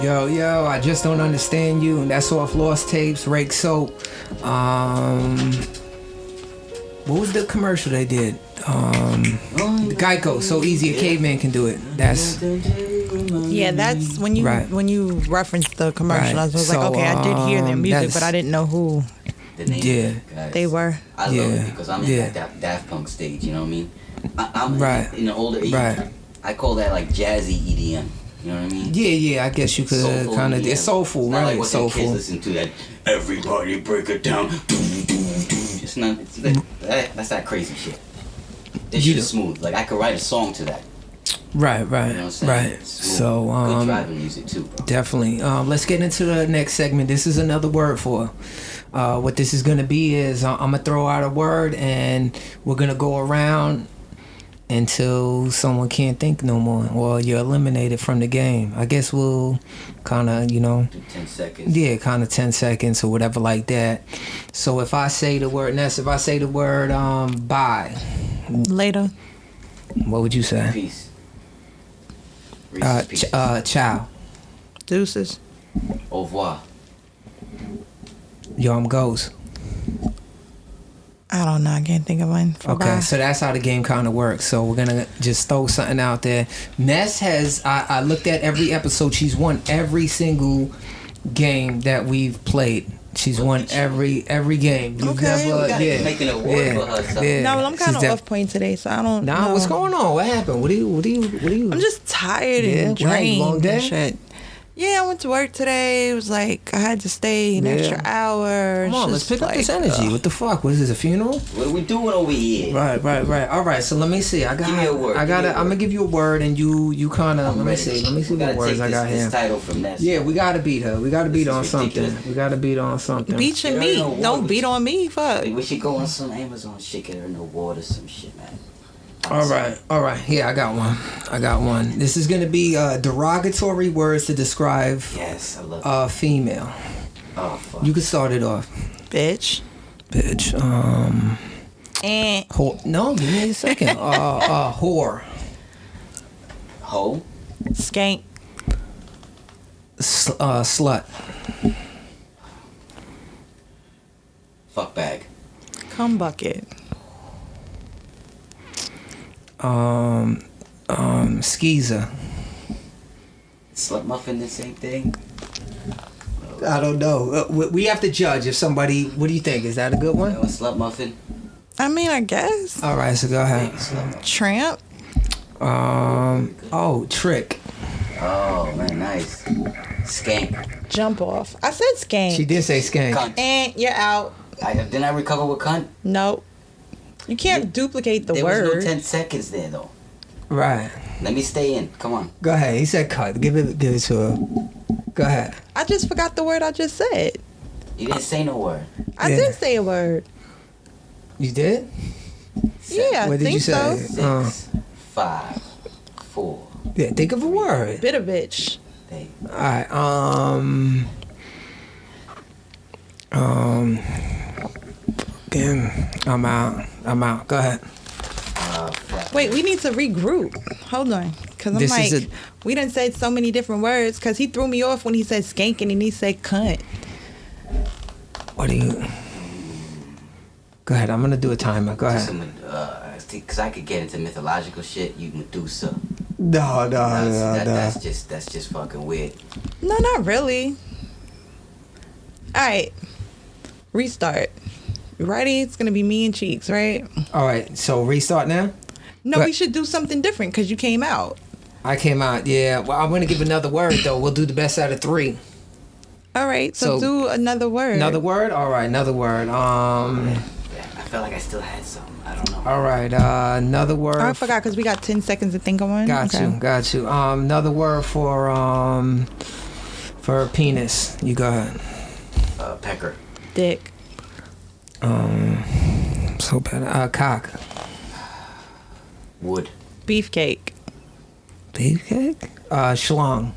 Yo, I Just Don't Understand You, and that's off Lost Tapes, ROYKSOPP. What was the commercial they did? The Geico, So Easy a Caveman Can Do It. That's Yeah, that's when you referenced the commercial. I was like, okay, I did hear their music, but I didn't know who the name guys. They were. I love it because I'm in that Daft Punk stage. You know what I mean? I'm in an older age. I call that like jazzy EDM. You know what I mean? Yeah. I guess you could kind of. It's soulful, it's not right? Like what soulful. Kids listen to that. Everybody break it down. It's not. That's that crazy shit. This shit is smooth. Like I could write a song to that. Right. You know what I'm saying? Right. So good driving music too, bro. Definitely. Let's get into the next segment. This is another word for. What this is gonna be is I'm gonna throw out a word and we're gonna go around until someone can't think no more, or you're eliminated from the game. I guess we'll kind of, do 10 seconds. Yeah, kind of 10 seconds or whatever like that. So if I say the word, Ness, if I say the word bye. Later. What would you say? Peace. Ciao. Deuces. Au revoir. Yo, I'm Ghost. I don't know. I can't think of one. Okay, so that's how the game kind of works. So we're gonna just throw something out there. Ness has. I looked at every episode. She's won every single game that we've played. She's won every game. You've never, making a word for herself. Yeah. No, well, I'm kind of off point today, so I don't. Nah, know. what's going on? What happened? What do you? I'm just tired and drained. Long day? And shit. Yeah, I went to work today. It was like I had to stay an extra hour. Come on, let's pick up this energy. What the fuck? What is this, a funeral? What are we doing over here? Right. All right, so let me see. Give me a word. I'm gonna give you a word, and you kind of let me see what words I got here. This title from Ness. Yeah, we gotta beat her. We gotta beat on something. We gotta beat on something. Beat your meat. Don't beat on me. Fuck. We should go on some Amazon shit, get her in the water, some shit, man. All right. Yeah, I got one. This is gonna be derogatory words to describe. Yes, I love it. Female. Oh fuck. You can start it off. Bitch. No, give me a second. Whore. Hoe. Skank. Slut. Fuck bag. Cum bucket. Skeezer. Slut muffin, the same thing. I don't know. We have to judge if somebody. What do you think? Is that a good one? A slut muffin. I mean, I guess. All right, so go ahead. Tramp. Trick. Oh man, nice. Skank. Jump off. I said skank. She did say skank. Cunt. And you're out. Didn't I recover with cunt? Nope. You can't duplicate the there word. There was no 10 seconds there though. Right. Let me stay in. Come on. Go ahead. He said cut. Give it to her. Go ahead. I just forgot the word I just said. You didn't say no word. I did say a word. You did? Yeah, what I did think you say? so. 6, 5, 4. Yeah, think of a word. Bitter bitch. There. All right. Again, I'm out. Go ahead. Wait, we need to regroup. Hold on. Because I'm like, we done said so many different words because he threw me off when he said skank and then he said cunt. What do you... Go ahead. I'm going to do a timer. Go ahead. Because I could get into mythological shit. You Medusa. No. That's just fucking weird. No, not really. All right. Restart. You ready? It's going to be me and Cheeks, right? All right. So restart now? No, we should do something different because you came out. I came out, yeah. Well, I'm going to give another word, though. We'll do the best out of 3. All right. So do another word. Another word? All right. Another word. I felt like I still had something. I don't know. All right. Another word. I forgot because we got 10 seconds to think of one. Got you. Another word for penis. You go ahead. Pecker. Dick. So bad. Cock. Wood. Beefcake. Beefcake? Schlong.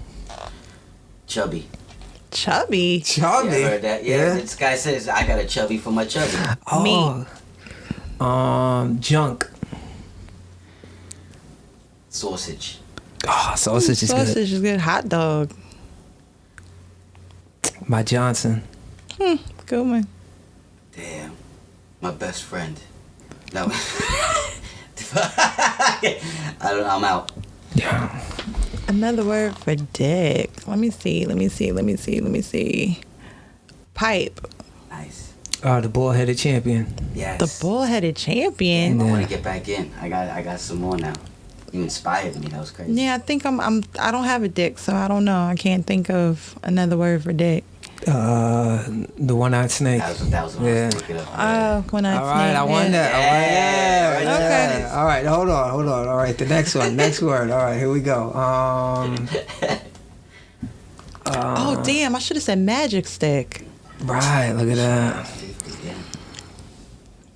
Chubby. Chubby? Yeah, I heard that. Yeah. This guy says, I got a chubby for my chubby. Oh. Junk. Sausage. Oh, sausage is good. Sausage is good. Hot dog. My Johnson. Good one. Damn. My best friend. No. I'm out. Yeah. Another word for dick. Let me see. Pipe. Nice. The bull-headed champion. Yes. The bull-headed champion. I want to get back in. I got some more now. You inspired me. That was crazy. Yeah, I think I don't have a dick, so I don't know. I can't think of another word for dick. The one-eyed snake. That was what I was thinking of. When I All right, I won that. Okay. All right, hold on. All right, the next one. Next word. All right, here we go. Oh, damn. I should have said magic stick. Right, look at that.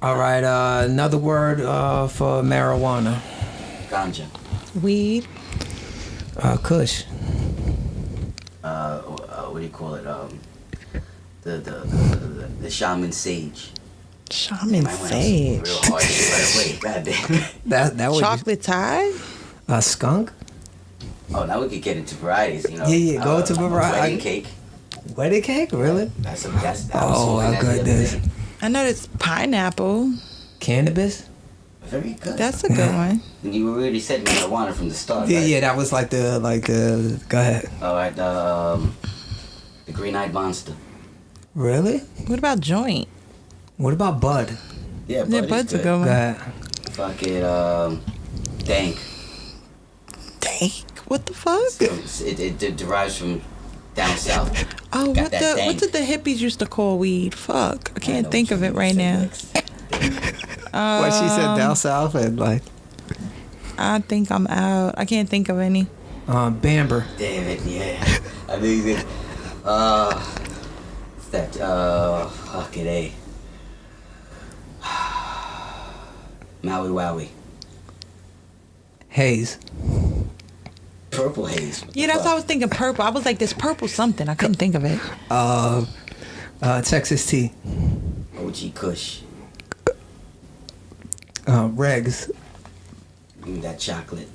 All right, another word for marijuana. Ganja. Weed. Kush. What do you call it? The shaman sage. Shaman Real sage. hard right away. God damn it. That would Chocolate tie. skunk. Oh, now we could get into varieties. You know. Yeah, go to variety. Wedding cake. Wedding cake, really? That's Oh, my goodness. I know it's pineapple. Cannabis. Very good. That's a good one. And you already said marijuana from the start. Yeah, right? yeah, that was like the. Go ahead. All right. The green-eyed monster. Really? What about joint? What about bud? Yeah, Yeah, Bud bud's is a good. good one. Go ahead. Fuck it. Dank. Dang. What the fuck? It derives from down south. Oh, Got that what dank. did the hippies used to call weed? Fuck. I can't think of it right now. What she said down south and like. I think I'm out. I can't think of any. Bamber. Damn it, yeah. I knew you could. It's that, fucking A. Maui Wowie. Haze. Purple haze. What the Yeah, that's fuck? why I was thinking purple. I was like, this purple something. I couldn't think of it. Texas tea. OG Kush. Regs. Give me that chocolate.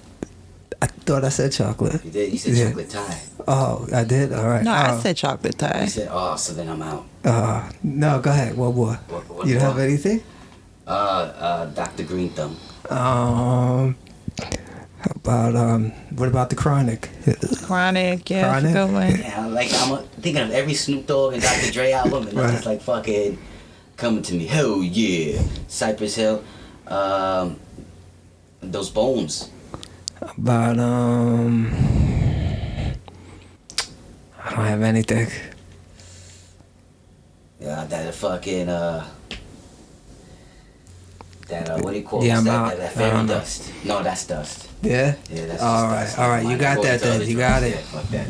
I thought I said chocolate. You did? You said Yeah. chocolate tie. Oh, I did? All right. No, I said chocolate You tie. said, oh, so then I'm out. No, go ahead. What more? What You don't have more? anything? Dr. Green Thumb. What about the chronic? Chronic, yeah, Chronic? that's a good one. Yeah, I'm thinking of every Snoop Dogg and Dr. Dre album, and Right. it's just like fucking coming to me. Hell yeah. Cypress Hill. Those bones. About I don't have anything. Yeah, that fucking what do you call Yeah, it? I'm That out. fairy I don't know. dust. No, that's dust. Yeah. Yeah, that's All just right, dust. all right. You Mine got always that then. other You got drugs. it. Yeah, fuck that.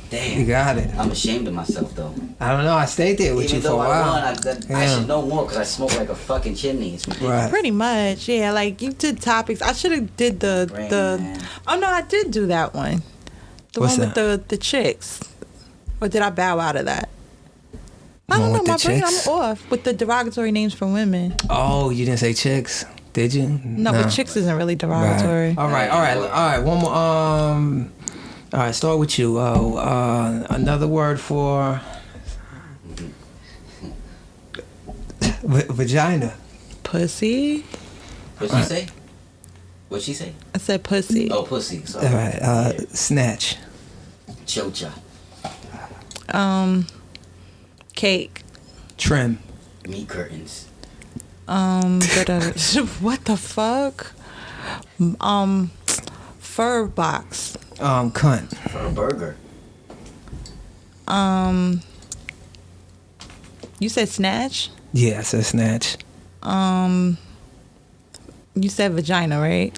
Damn. You got it. I'm ashamed of myself though. I don't know. I stayed there with Even you for a though I while. won, I Yeah. should know more because I smoke like a fucking chimney. It's ridiculous. Right. Pretty much, yeah. Like you did topics. I should have did the. Man. Oh no, I did do that one. The What's one with the chicks. Or did I bow out of that? I don't One know. with My the brain, I'm chicks? off with the derogatory names for women. Oh, you didn't say chicks, did you? No, but chicks isn't really derogatory. All right. One more. All right. Start with you. Another word for vagina. Pussy. What'd she say? What'd she say? I said pussy. Oh, pussy. All Sorry. right. Snatch. Chocha. Cake. Trim. Meat curtains. What the fuck? Fur box. Cunt. For a burger. You said snatch. Yeah, I said snatch. You said vagina, right?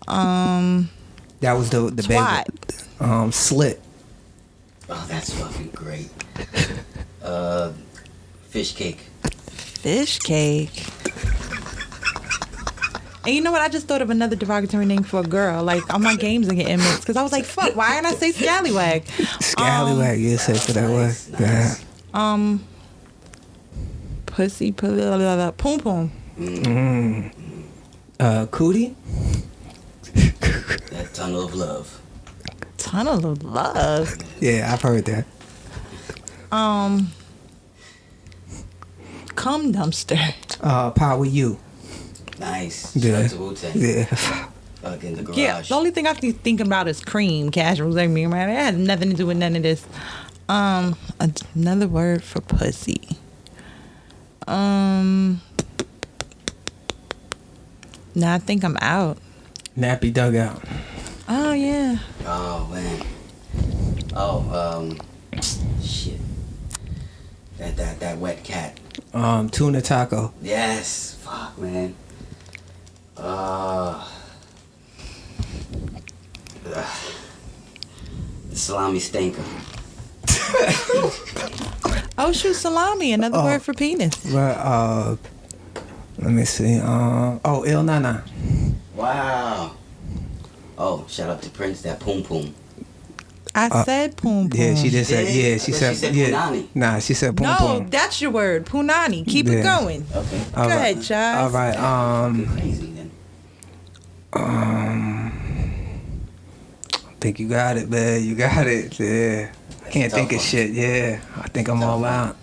That was the Twat. baby. Slit. Oh, that's fucking great. Fish cake. Fish cake. And you know what? I just thought of another derogatory name for a girl. Like, all my games are getting mixed. Because I was like, fuck, why didn't I say scallywag? Scallywag. Yeah, say for that word. Nice. Yeah. Pussy, poom poom. Cootie. That tunnel of love. Tunnel of love. Yeah, I've heard that. Cum dumpster. Power you. Nice. Yeah. Shout out to Wu-Tang. Yeah. in the garage. Yeah, the only thing I keep thinking about is cream, casuals. I mean, man, it had nothing to do with none of this. Another word for pussy. Nah, I think I'm out. Nappy dugout. Oh yeah. Oh man. Oh shit. That wet cat. Tuna taco. Yes. Fuck, man. The salami stinker. Oh shoot, salami. Another word for penis. But let me see. Il Nana. Wow. Oh, shout out to Prince. That poom poom. I said poom poom. Yeah, she just said. did? Yeah, I she thought said. she said Yeah. punani. Nah, she said poom No, poom. that's your word, punani. Keep it Yeah. going. Okay. Go ahead, Chaz. All right. Crazy then. I think you got it, man. You got it. Yeah. I can't tough think of one. shit. Yeah. I think I'm all out.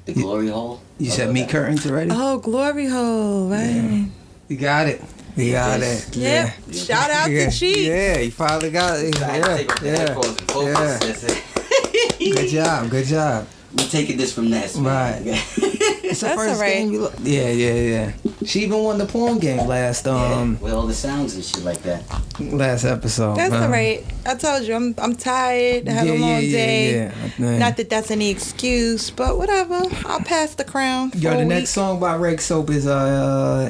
The glory hole. You How said about meat that? curtains already? Oh, glory hole, right? You got it. You got Yes. it. Yep. Yeah. Shout out Yeah. to Cheek. Yeah, you finally got it. I had to take off the headphones and focus. That's it. Good job. Good job. We taking this from Ness, man. Right. It's the That's first all right. game you look. Yeah. She even won the porn game last With all the sounds and shit like that. last episode. That's all right. I told you, I'm tired. I had a long day. Yeah. Not that that's any excuse, but whatever. I'll pass the crown. For Yo, the a next week. song by ROYKSOPP is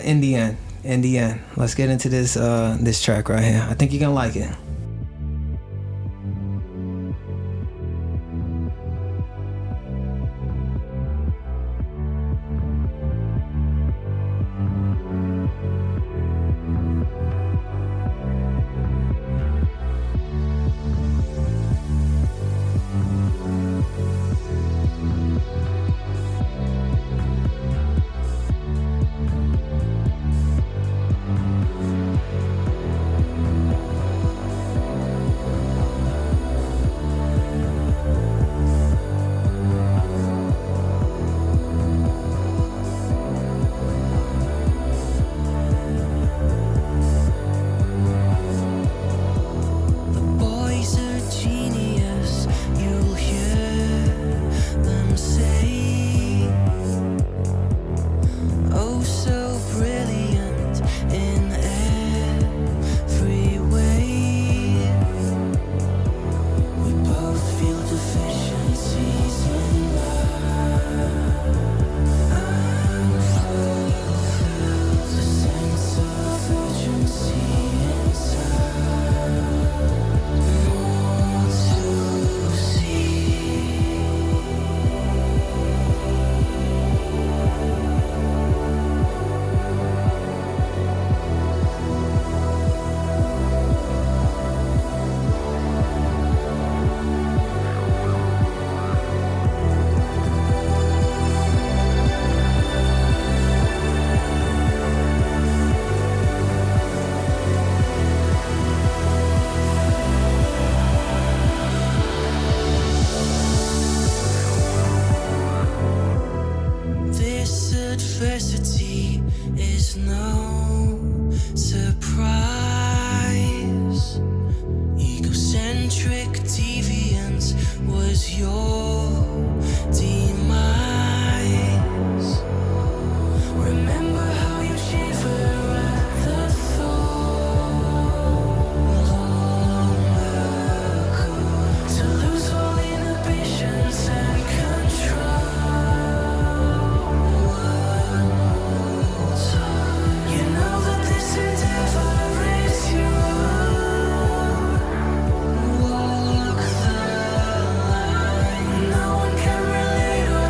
Indian. Indian. Let's get into this track right here. I think you're gonna like it. Boys are genius, you'll hear them say. Oh, so brilliant in every way. We both feel deficiencies in love. I'm fulfilled, a sense of urgency inside. More to see. This adversity is no surprise. Egocentric deviance was your demise. Remember how you shiver at the thought. Long ago, to lose all inhibitions and control. You know that this endeavor is your own. Walk the line. No one can relate or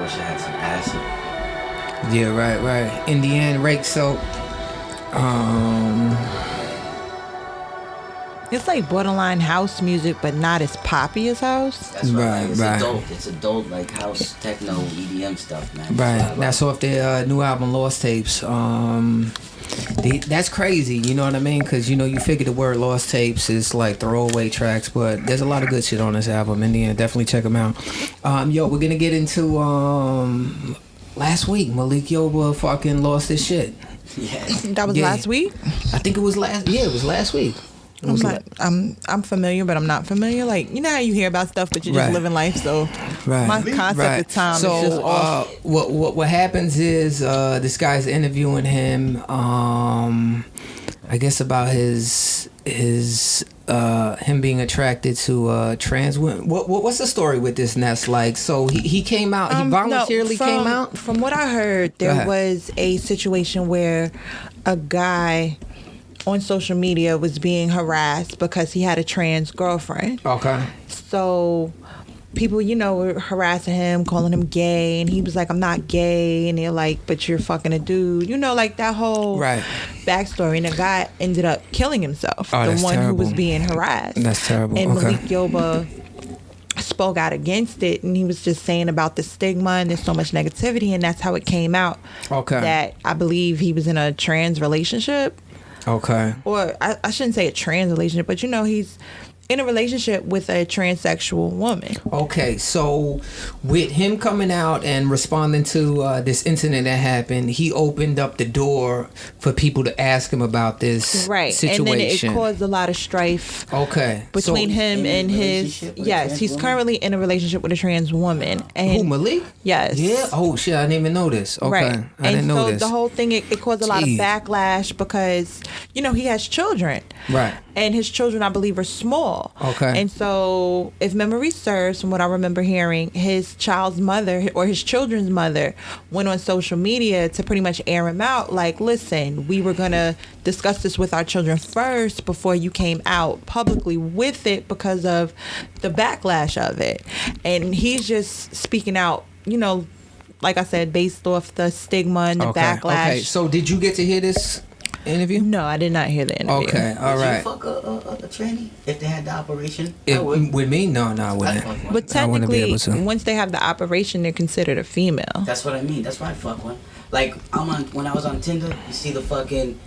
wish I had some acid. Yeah, right. In the end, ROYKSOPP. It's like borderline house music, but not as poppy as house. That's right. It's right. adult. It's adult, like house, techno, EDM stuff, man. Right. Now, so if their new album, Lost Tapes, that's crazy. You know what I mean? Because you figure the word Lost Tapes is like throwaway tracks, but there's a lot of good shit on this album. In the end, definitely check them out. Yo, we're gonna get into last week. Malik Yoba fucking lost his shit. Yeah. That was last week. I think it was last. Yeah, it was last week. I'm familiar, but I'm not familiar. Like, you know how you hear about stuff, but you're just living life. So my concept of time is just off. What happens is this guy's interviewing him. I guess about his him being attracted to trans women. What's the story with this Ness? Like, so he came out. He voluntarily came out. From what I heard, there was a situation where a guy on social media was being harassed because he had a trans girlfriend. Okay. So people, were harassing him, calling him gay, and he was like, I'm not gay. And they're like, but you're fucking a dude. Like that whole backstory. And the guy ended up killing himself. Oh, the one terrible. who was being harassed. That's terrible. And okay. Malik Yoba spoke out against it, and he was just saying about the stigma and there's so much negativity, and that's how it came out. Okay. That I believe he was in a trans relationship. Okay. Or I shouldn't say a trans relationship, but he's in a relationship with a transsexual woman. Okay, so with him coming out and responding to this incident that happened, he opened up the door for people to ask him about this situation. And then it caused a lot of strife. Okay, between him and his. Yes, he's currently in a relationship with a trans woman. And who, Malik? Yes. Yeah. Oh shit, I didn't even know this. Okay, right. I didn't know this. So the whole thing it caused a lot of backlash because he has children. Right. And his children, I believe, are small. Okay. And so, if memory serves, from what I remember hearing, his child's mother or his children's mother went on social media to pretty much air him out. Like, listen, we were going to discuss this with our children first before you came out publicly with it because of the backlash of it. And he's just speaking out, like I said, based off the stigma and the backlash. Okay. So, did you get to hear this interview? No, I did not hear the interview. Okay, all right. Would you fuck a tranny if they had the operation? With me? No, I wouldn't. But technically, once they have the operation, they're considered a female. That's what I mean. That's why I fuck one. Like, when I was on Tinder, you see the fucking...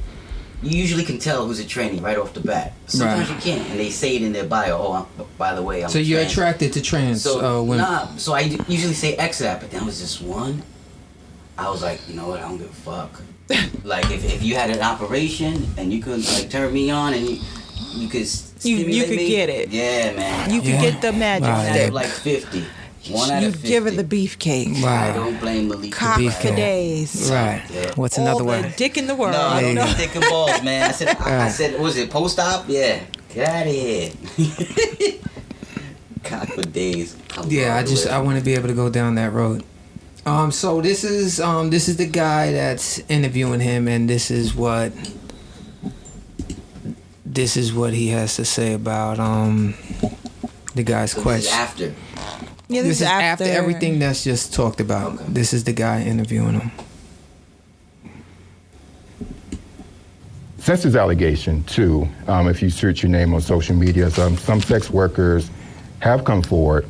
You usually can tell who's a tranny right off the bat. Sometimes you can't, and they say it in their bio. Oh, by the way, I'm So you're trans. attracted to trans women? Nah, so I usually say X that, but there was this one. I was like, you know what? I don't give a fuck. Like, if you had an operation and you could like turn me on and you could stimulate you could me, get it. Yeah, man. You could get the magic One out stick. of like 50. One out You of 50. give her the beefcake. I don't blame Malik. Cock for days. Right. Yeah. What's another All the word? dick in the world. No, I don't need dick and balls, man. I said, what was it, post-op? Yeah. Get out of here. Cock for days. Yeah, I want to be able to go down that road. So this is the guy that's interviewing him, and this is what he has to say about the guy's So question. this is after. Yeah, This is after everything that's just talked about. Okay. This is the guy interviewing him. Since this allegation, too, if you search your name on social media, some sex workers have come forward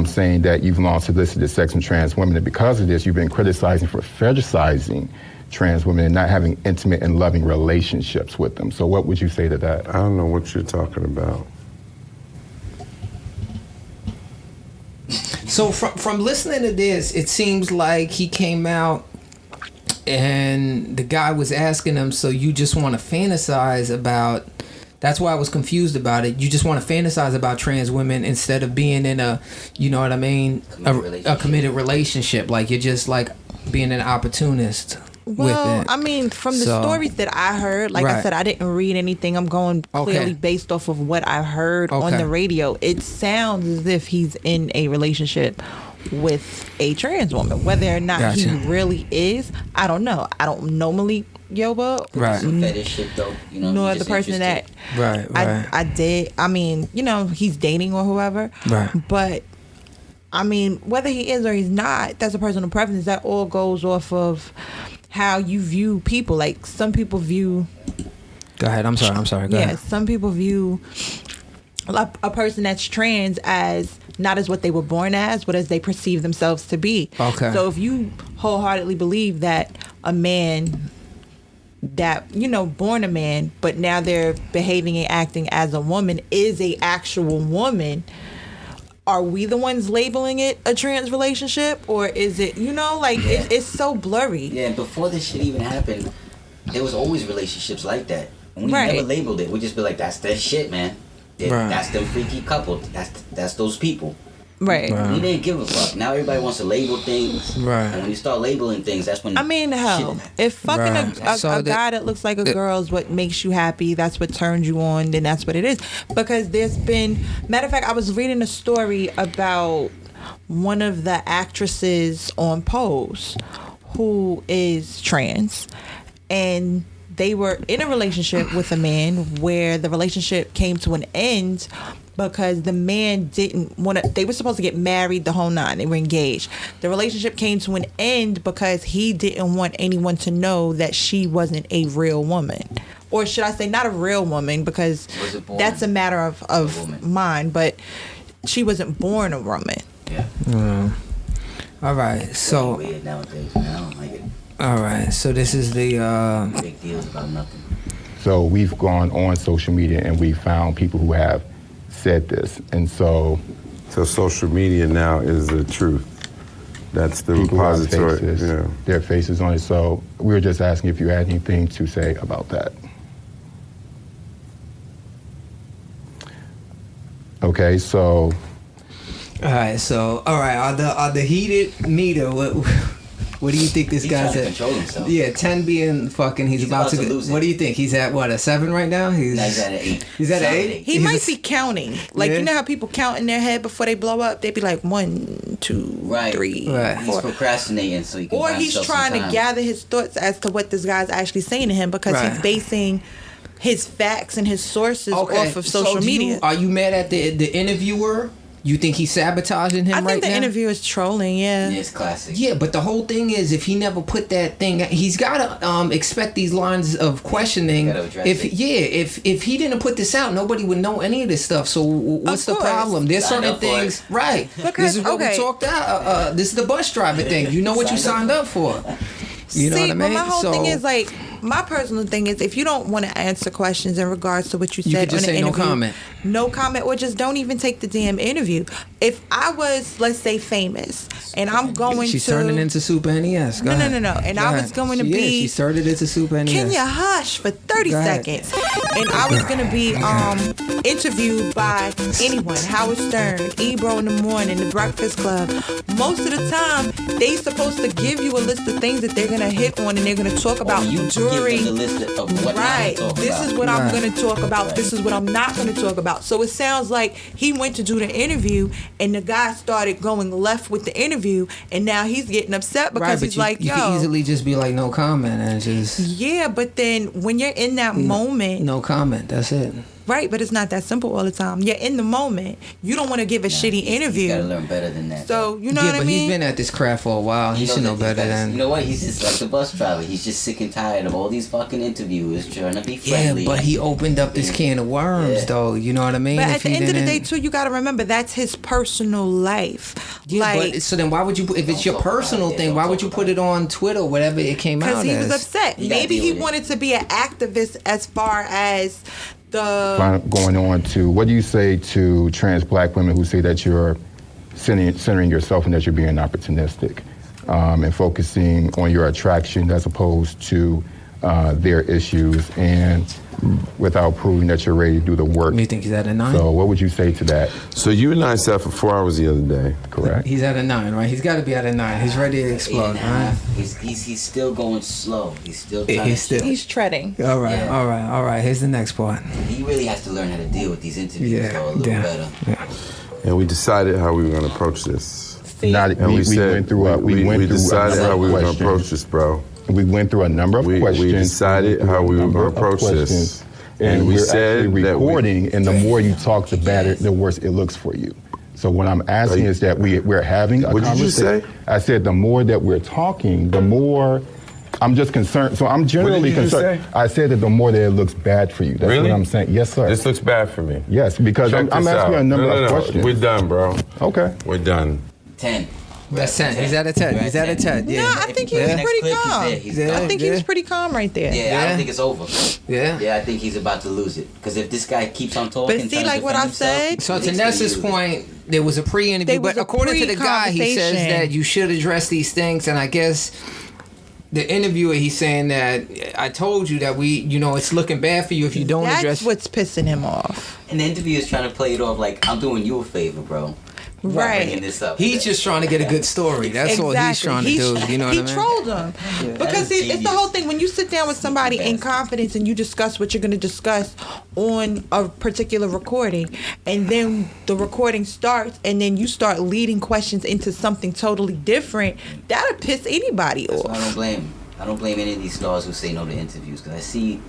saying that you've long solicited sex from trans women, and because of this, you've been criticizing for fetishizing trans women and not having intimate and loving relationships with them. So what would you say to that? I don't know what you're talking about. So from listening to this, it seems like he came out and the guy was asking him, so you just want to fantasize about... That's why I was confused about it. You just want to fantasize about trans women instead of being in a, you know what I mean, a committed relationship. Like, you're just like being an opportunist with it. I mean, from the stories that I heard, like I said, I didn't read anything. I'm going clearly based off of what I heard on the radio. It sounds as if he's in a relationship with a trans woman. Whether or not he really is, I don't know. I don't know Malik Yoba. Some fetish shit, though. You know, nor the person that I did. I mean, he's dating or whoever. Right. But I mean, whether he is or he's not, that's a personal preference. That all goes off of how you view people. Like, some people view... Go ahead. I'm sorry. Go ahead. Some people view a person that's trans as not as what they were born as, but as they perceive themselves to be. Okay. So if you wholeheartedly believe that a man that, born a man, but now they're behaving and acting as a woman is a actual woman, are we the ones labeling it a trans relationship? Or is it, it's so blurry. Yeah, and before this shit even happened, there was always relationships like that. And we Right. never labeled it. We just be like, that's that shit, man. Right. That's them freaky couple. That's those people. Right. Right. We didn't give a fuck. Now everybody wants to label things. Right. And when you start labeling things, that's when I mean, hell, if fucking Right. So a guy that looks like a girl is what makes you happy, that's what turns you on, then that's what it is. Because there's been, matter of fact, I was reading a story about one of the actresses on Pose who is trans, and they were in a relationship with a man where the relationship came to an end because the man didn't want to. They were supposed to get married the whole nine. They were engaged. The relationship came to an end because he didn't want anyone to know that she wasn't a real woman. Or should I say not a real woman, because that's a matter of mine, but she wasn't born a woman. Yeah. All right. So. Weird nowadays, man. I don't like it. All right. So this is the. Big deals about nothing. So we've gone on social media and we found people who have said this, and so social media now is the truth. That's the people have repository. faces, Yeah. their faces on it. So we were just asking if you had anything to say about that. Okay, so. All right. So on the heated meter, what do you think this He's guy's trying to at? control himself. Yeah, 10 being fucking. He's about to lose it. What do you think? He's at what, a 7 right now? He's at an 8. He's at an 8. He might be counting. Like, Yeah. you know how people count in their head before they blow up? They'd be like 1, 2, 3, Right. He's 4. procrastinating so he can Or buy he's himself some trying to time. gather his thoughts as to what this guy's actually saying to him, because Right. he's basing his facts and his sources off of social media. Are you mad at the interviewer? You think he's sabotaging him I right think the now? interview is trolling, yeah. Yeah, it's classic. Yeah, but the whole thing is, if he never put that thing, he's got to expect these lines of questioning. Gotta address If it. if he didn't put this out, nobody would know any of this stuff. So what's the course. problem? There's Sign certain up for things, it. right? Because, this is what we okay. talked out. This is the bus driver thing. You know what you signed up for. You know See, what I mean? but my whole So- thing is, like, my personal thing is, if you don't want to answer questions in regards to what you You said could just on the say no interview, comment. no comment, or just don't even take the damn interview. If I was, let's say, famous, and I'm going She's to turning into Super NES. Go No, no, ahead. no, no. And Go I was ahead. going to She be- She started into Super NES. Can you hush for 30 Go ahead. seconds? And I was going to be interviewed by anyone. Howard Stern, Ebro in the Morning, The Breakfast Club. Most of the time, they supposed to give you a list of things that they're going to hit on and they're going to talk about You during. give them the list of what Right. not to talk This about. is what I'm Right. going to talk about. This is what I'm not going to talk about. So it sounds like he went to do the interview and the guy started going left with the interview, and now he's getting upset because Right, but he's like, you yo. can easily just be like, no comment, and just Yeah, but then when you're in that moment, no comment. That's it. right? But it's not that simple all the time. You're in the moment. You don't want to give a shitty interview. You gotta learn better than that. So you know Yeah, what I but mean? he's been at this craft for a while. He should know that better these guys- than. You know what? He's just like the bus driver. He's just sick and tired of all these fucking interviewers trying to be Yeah, friendly. but he opened up this can of worms, Yeah. though. You know what I mean? But If at the he end of the day, didn't- too, you got to remember that's his personal life. Yeah, like, but so then why would you? If it's your Don't talk about personal it. thing, Don't why would talk you about put it on Twitter, whatever it came out because he as? was upset. You gotta Maybe deal he with it. wanted to be an activist as far as the. Going on to, what do you say to trans black women who say that you're centering yourself and that you're being opportunistic and focusing on your attraction as opposed to their issues, and without proving that you're ready to do the work? You think he's at a 9? So what would you say to that? So you and I sat for 4 hours the other day. Correct. He's at a 9, right? He's got to be at a 9. He's ready to explode, right? He's still going slow. He's still trying He's to still. He's treading. All right, Yeah. all right. Here's the next part. He really has to learn how to deal with these interviews though, a little better. Yeah. And we decided how we were going to approach this. Not, And we said, went through a, we went we through a decided number how of we were going to approach questions. this, bro. We went through a number of questions. We decided how we were going to approach this. And we we're said actually that recording, and the more you talk, the better, the worse it looks for you. So what I'm asking is that we're having a What did you conversation. say? I said the more that we're talking, the more I'm just concerned. So I'm generally you just concerned. say? I said that the more that it looks bad for you. That's Really? what I'm saying. Yes, sir. This looks bad for me. Yes, because Check I'm this asking out. a number No, of questions. We're done, bro. Okay. We're done. 10. That's 10. He's at a 10. He's at a 10. Yeah. No, I think he was Next pretty clip, he's calm. there. He's Yeah. gone. I think he was pretty calm right there. Yeah, I Yeah. don't think it's over. Yeah. Yeah, I think he's about to lose it. Because if this guy keeps on talking, But see, trying to like what I defend himself, said, So to he's gonna Nessa's use it. point, there was a pre-interview, There but was a according to the guy, he says pre-conversation. that you should address these things, and I guess the interviewer, he's saying that I told you that it's looking bad for you if you don't that's address. what's pissing him off. And the interviewer is trying to play it off like, I'm doing you a favor, bro. Right. Bringing this up. He's just trying to get a good story. That's all he's trying to do. You know what I mean? He trolled him. Because That is it's the genius. whole thing. When you sit down with somebody in confidence and you discuss what you're going to discuss on a particular recording, and then the recording starts, and then you start leading questions into something totally different, that'll piss anybody That's why I off. don't blame. I don't blame any of these stars who say no to interviews because I see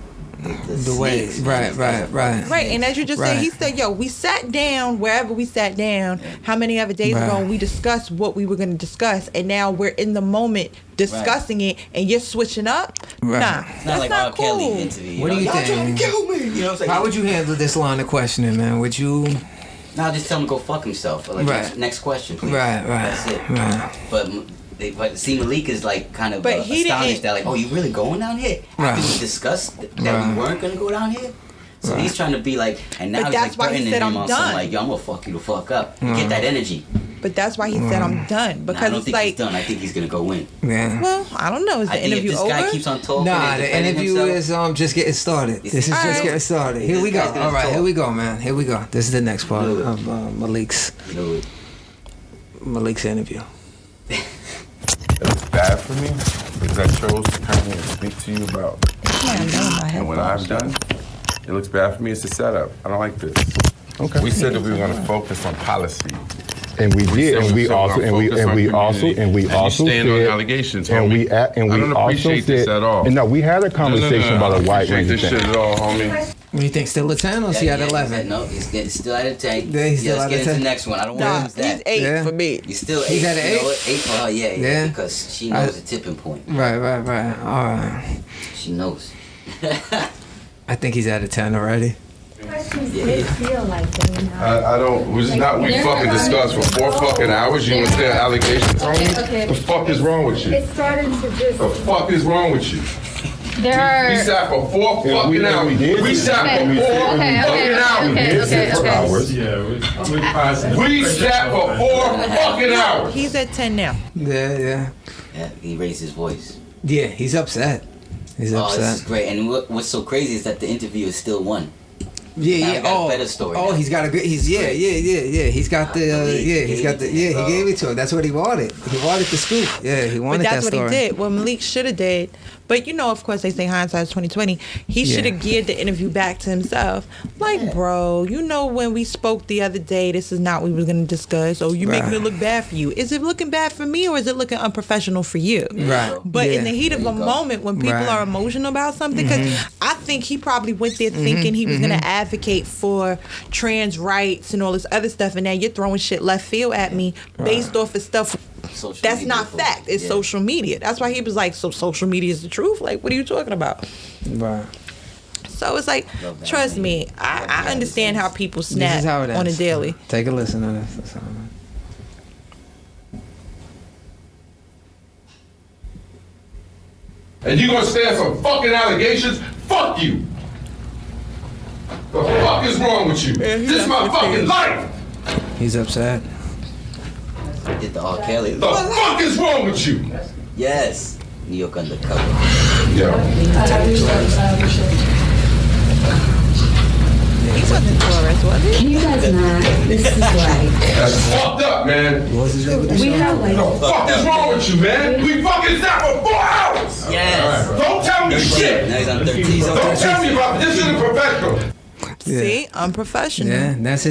the way, snakes, man. right. Right, and as you just said, Right. he said, yo, we sat down wherever we sat down, how many other days Right. ago, and we discussed what we were going to discuss, and now we're in the moment discussing it, and you're switching up? Right. Nah, It's not that's like not R. cool. Kelly interview. What do you Y'all think? trying to kill me. You know what I'm saying? How would you handle this line of questioning, man? Would you? Nah, just tell him to go fuck himself. Like, Right. next question, please. Right. That's it. Right. But see, Malik is like kind of But he astonished didn't- that like, oh, you really going down here? Right. After we discussed that Right. we weren't gonna go down here. So he's trying to be like, and now But he's that's like why he threatening said, him I'm on some done. like, yo, I'm gonna fuck you the fuck up. Get that energy. But that's why he said, I'm done. Nah, I Because don't it's think he's like, done. I think he's gonna go win. Yeah. well, I don't know. Is I the think if interview this over? guy keeps on talking, Nah, and the defending interview himself, is just getting started. This is just Alright. getting started. Here This we go. guy's gonna All right, talk. here we go, man. Here we go. This is the next part Do it. of Malik's interview. It's bad for me because I chose to come here and speak to you about and what I've done. It looks bad for me. It's a setup. I don't like this. Okay. We said that we were going to focus on policy. And we did, said and we said we're also, gonna and we, focus and on we also, community. and we And also you stand on said, allegations, and homie. we, and I we don't also appreciate said, this at all. and no, we had a conversation about a I don't wide appreciate range of this shit things. at all, homie. What do you think? Still a 10 or is he at he 11? said, no, he's still at a 10. Yeah, he's still let's at get a into 10. the next one. I don't Nah, want to lose he's that. 8 Yeah. for me. He's still 8. He's at an You know 8? what? 8 for her, yeah, Yeah. because she knows the tipping point. Right. All right. She knows. I think he's at a 10 already. I don't. Was it not we fucking discussed for 4 fucking hours? You understand allegations, homie? Okay. The fuck is wrong with you? It started to just. The fuck is wrong with you? There We are. sat for 4 Yeah, fucking we hours. did. We sat for 4 Okay, fucking hours. okay. For hours. We sat for 4 fucking hours. He's at 10 now. Yeah. Yeah, he raised his voice. Yeah, he's upset. He's Oh, this is upset. great. And what's so crazy is that the interview is still won. Yeah. Now I got a better story Oh, now. he's got a good. He's yeah. He's got the. He gave it to him. That's what he wanted. He wanted the scoop. Yeah, he But wanted that's that what story. he did. What Malik should have did. But you know, of course, they say hindsight's 20/20. He should have geared the interview back to himself. Like, bro, you know when we spoke the other day, this is not what we were going to discuss. Oh, you making Right. it look bad for you. Is it looking bad for me or is it looking unprofessional for you? Right. But in Yeah. the heat of a moment when people Right. are emotional about something, because I think he probably went there thinking he was going to advocate for trans rights and all this other stuff, and now you're throwing shit left field at me based off of stuff Social that's media not folks. fact. It's Yeah. social media. That's why he was like, so social media is the truth? Like, what are you talking about? Right. So it's like, Love that. trust me, I understand how people This snap is how it is. on a daily. Take a listen to this. That's all right. And you gonna stand for fucking allegations? Fuck you! The fuck is wrong with you? Man, he's This is my not fucking serious. life! He's upset. Did the R. Kelly. The fuck is wrong with you? Yes. New York undercover. Yo. He wasn't Taurus, was he? Can you guys not? This is like. That's fucked up, man. What was his name with the We show? have like. The fuck is wrong with you, man? We fucking sat for 4 hours! Yes. Don't tell me Now shit! he's on 13. Don't tell me about this. This isn't professional. Yeah. See, unprofessional. Yeah, that's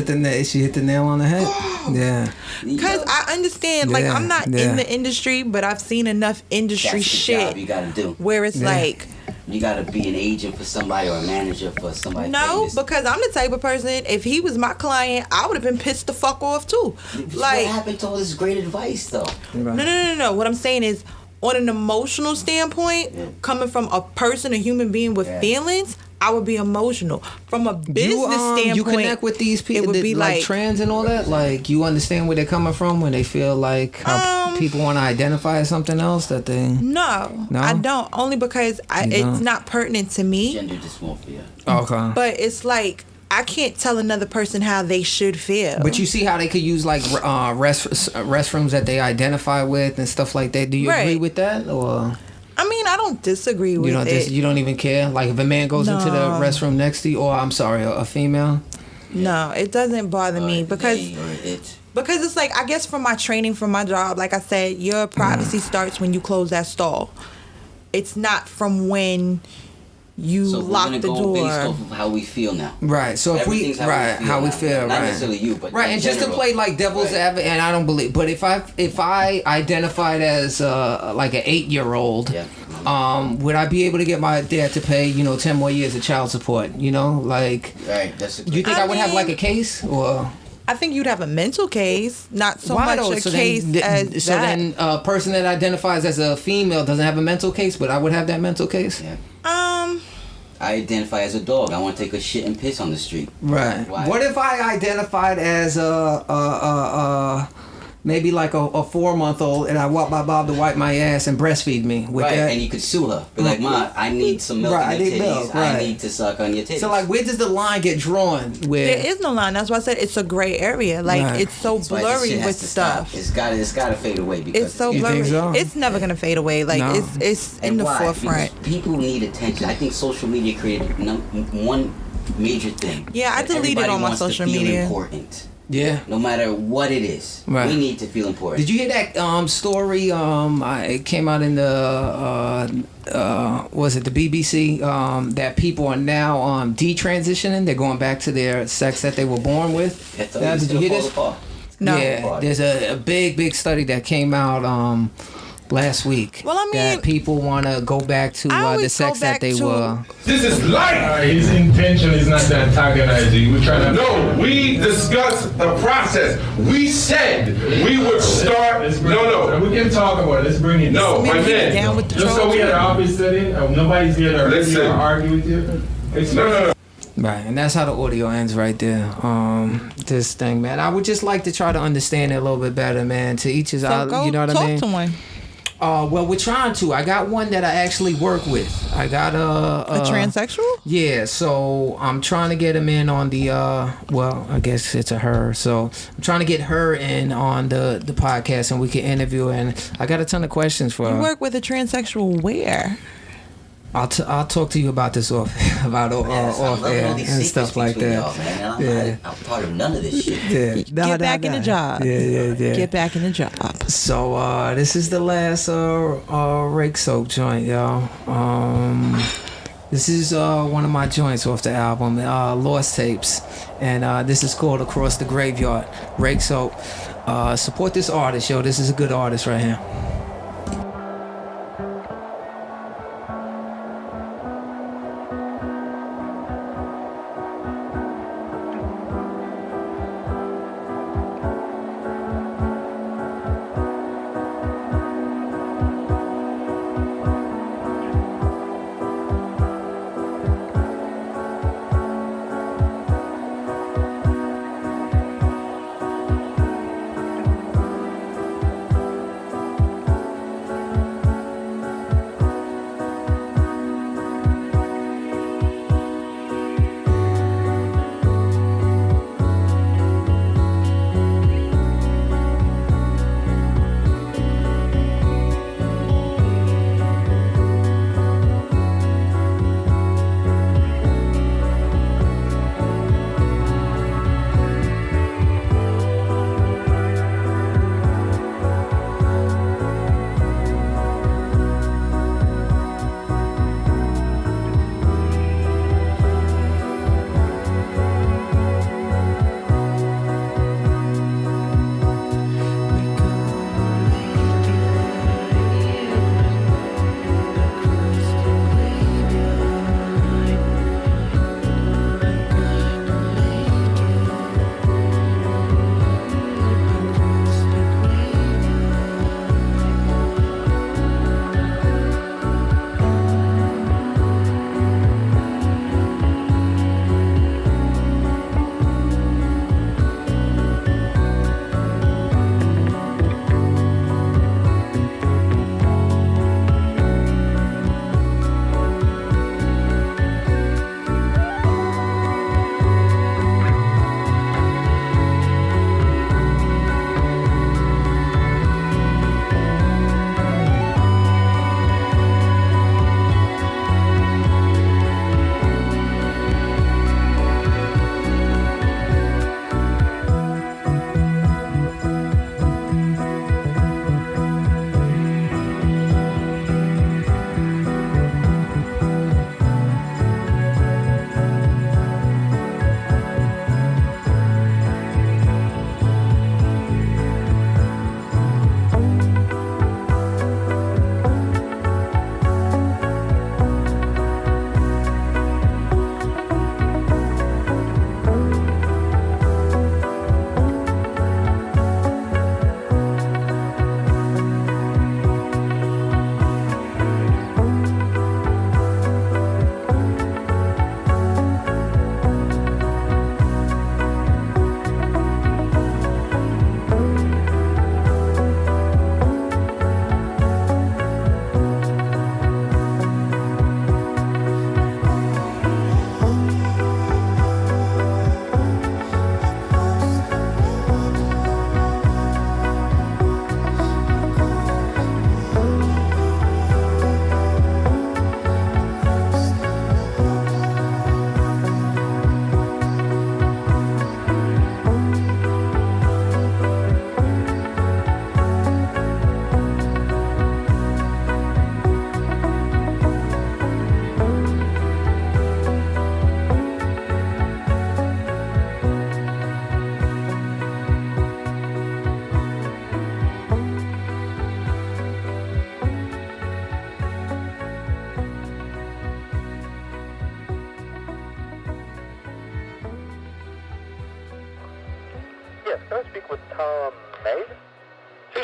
she hit the nail on the head. Yeah. Because I understand, like, Yeah, I'm not yeah. in the industry, but I've seen enough industry That's the shit job you gotta do. where it's Yeah. like, You gotta be an agent for somebody or a manager for somebody. No, famous. because I'm the type of person, if he was my client, I would have been pissed the fuck off too. Like, what happened to all this great advice though? No. What I'm saying is, on an emotional standpoint, coming from a person, a human being with feelings, I would be emotional. From a business standpoint, you connect with these people, it would be like trans and all that. Like, you understand where they're coming from when they feel like how people want to identify as something else that they. No, I don't. Only because it's not pertinent to me. Gender dysmorphia. Okay. But it's like, I can't tell another person how they should feel. But you see how they could use like restrooms that they identify with and stuff like that. Do you agree with that, or? I mean, I don't disagree with it. You don't even care? Like, if a man goes into the restroom next to you, or I'm sorry, a female? No, it doesn't bother me because it's like, I guess from my training, from my job, like I said, your privacy starts when you close that stall. It's not from when you lock the door. Based off of how we feel now. Right. So if we how we feel, not right. necessarily you, but right. And just to play like devil's advocate, and I don't believe, but if I identified as like an 8-year-old, would I be able to get my dad to pay 10 more years of child support? Like, right. You think I would have like a case, or? I think you'd have a mental case, not so much a case as that. So then a person that identifies as a female doesn't have a mental case, but I would have that mental case? Yeah. I identify as a dog. I want to take a shit and piss on the street. Right. Why? What if I identified as maybe like a 4-month-old, and I walk by Bob to wipe my ass and breastfeed me with that? And you could sue her. Be like, Ma, I need some milk in your titties. I need to suck on your titties. So like, where does the line get drawn? There is no line. That's why I said it's a gray area. Like, it's so blurry with stuff. It's got to fade away because it's so blurry. It's never gonna fade away. Like, it's in the forefront. Because people need attention. I think social media created one major thing. Yeah, I deleted all my social media. Important. Yeah. No matter what it is, we need to feel important. Did you hear that story? It came out in the was it the BBC? That people are now detransitioning. They're going back to their sex that they were born with. Did you hear this? No. Yeah. There's a big study that came out last week. Well, I mean, that people want to go back to the sex that they were. This is life. His intention is not to antagonize you. We're trying to. No, we discussed the process. We said we would start. No. We can talk about it. Let's bring it. No, my man. Just so we had an office setting. Nobody's here to argue with you. No. Right, and that's how the audio ends right there. This thing, man. I would just like to try to understand it a little bit better, man. To each his own. You know what I mean? Talk to one. Well, we're trying to. I got one that I actually work with. I got a transsexual? Yeah, so I'm trying to get him in on the well, I guess it's a her. So I'm trying to get her in on the podcast, and we can interview her. And I got a ton of questions for her. You work with a transsexual where? I'll talk to you about this off air and stuff like that. I'm part of none of this shit. Yeah. Get back in the job. Yeah. Get back in the job. So this is the last ROYKSOPP joint, y'all. This is one of my joints off the album, Lost Tapes, and this is called Across the Graveyard. ROYKSOPP. Support this artist, yo. This is a good artist right here.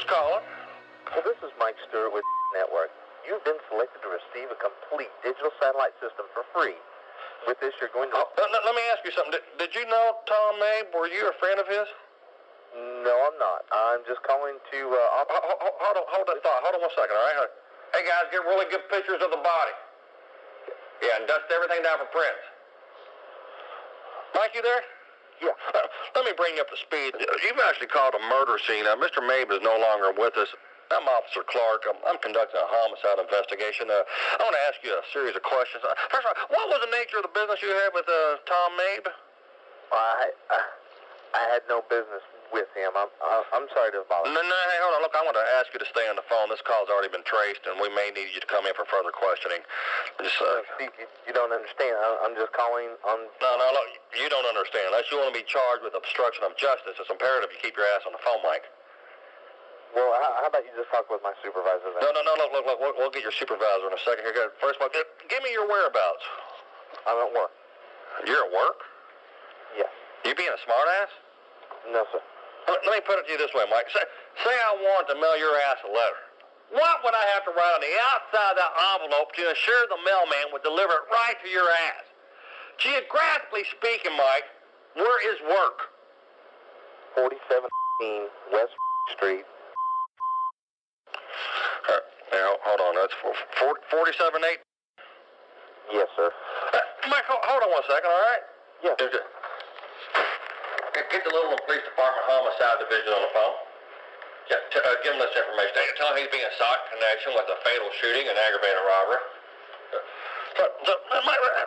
calling? Well, this is Mike Stewart with Network. You've been selected to receive a complete digital satellite system for free. With this, you're going to... Let me ask you something. Did you know Tom Mabe? Were you a friend of his? No, I'm not. I'm just calling to... Hold that thought. Hold on 1 second, all right? Hey, guys, get really good pictures of the body. Yeah, and dust everything down for prints. Mike, you there? Yeah. Let me bring you up to speed. You've actually called a murder scene. Mr. Mabe is no longer with us. I'm Officer Clark. I'm conducting a homicide investigation. I want to ask you a series of questions. First of all, what was the nature of the business you had with Tom Mabe? I had no business with him. I'm sorry to bother. No, hey, hold on. Look, I want to ask you to stay on the phone. This call's already been traced, and we may need you to come in for further questioning. Steve, you don't understand. I'm just calling on... No, look, you don't understand. Unless you want to be charged with obstruction of justice, it's imperative you keep your ass on the phone, Mike. Well, how about you just talk with my supervisor then? No, look, we'll get your supervisor in a second here. First of all, give me your whereabouts. I'm at work. You're at work? Yes. You being a smartass? No, sir. Let me put it to you this way, Mike. Say I wanted to mail your ass a letter. What would I have to write on the outside of that envelope to ensure the mailman would deliver it right to your ass? Geographically speaking, Mike, where is work? 47 West Street. Hold on. That's 47-8? Yes, sir. Mike, hold on 1 second, all right? Yeah. Get the Littleton Police Department Homicide Division on the phone. Yeah, give him this information. Tell him he's being sought in connection with a fatal shooting and aggravated robbery.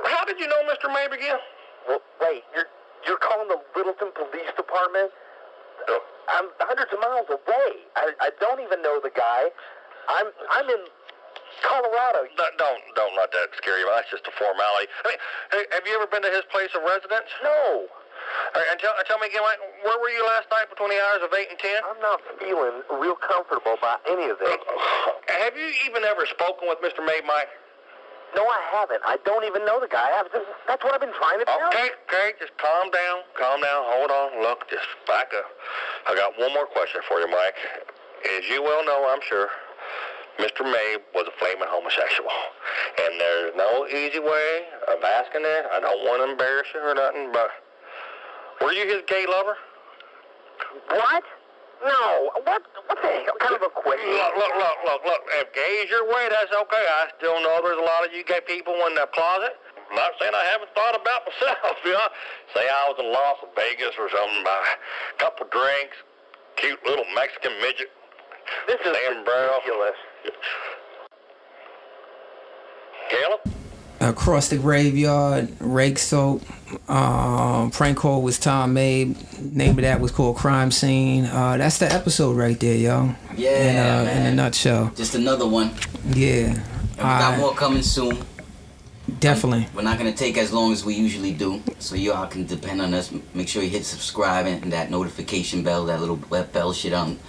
How did you know Mr. Mabe again? Well, wait, you're calling the Littleton Police Department? I'm hundreds of miles away. I don't even know the guy. I'm in Colorado. Don't let that scare you. That's just a formality. I mean, have you ever been to his place of residence? No. All right, and tell me again, where were you last night between the hours of 8 and 10? I'm not feeling real comfortable about any of this. Have you even ever spoken with Mr. Mabe, Mike? No, I haven't. I don't even know the guy. That's what I've been trying to tell you. Okay, just calm down. Hold on. Look, just back up. I got one more question for you, Mike. As you well know, I'm sure, Mr. Mabe was a flaming homosexual. And there's no easy way of asking that. I don't want to embarrass you or nothing, but were you his gay lover? What? No. What the hell kind of a question? Look. If gay is your way, that's okay. I still know there's a lot of you gay people in the closet. I'm not saying I haven't thought about myself, you know. Say I was in Las Vegas or something, by a couple drinks, cute little Mexican midget. This is ridiculous. Caleb? Across the Graveyard, ROYKSOPP, prank call was Tom Mabe. Name of that was called Crime Scene. That's the episode right there, yo. Yeah, in a nutshell. Just another one. Yeah. And we got more coming soon. Definitely. We're not gonna take as long as we usually do, so y'all can depend on us. Make sure you hit subscribe and that notification bell, that little bell shit on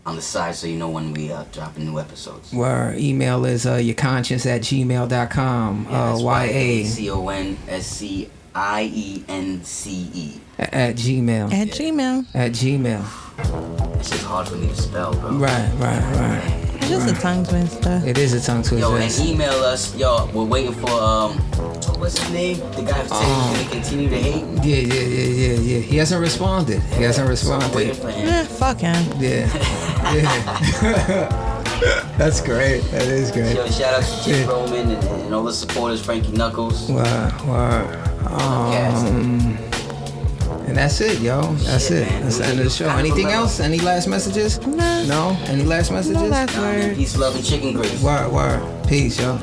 the side, so you know when we drop new episodes. Our email is yourconscience@gmail.com. YACONSCIENCE at Gmail. At Gmail. At Gmail. It's just hard for me to spell, bro. Right. It's just a tongue twister. It is a tongue twister. Yo, and email us. Yo, we're waiting for what's his name? The guy who said he's gonna continue to hate. Yeah. He hasn't responded. So we're waiting for him. Fuck him. Yeah. That's great. That is great. Yo, shout out to Jim Roman and all the supporters, Frankie Knuckles. Wow. And that's it, yo. That's it. That's the end of the show. Anything else? Any last messages? No. Any last messages? No last words. Peace, love, and chicken grease. Word. Peace, yo.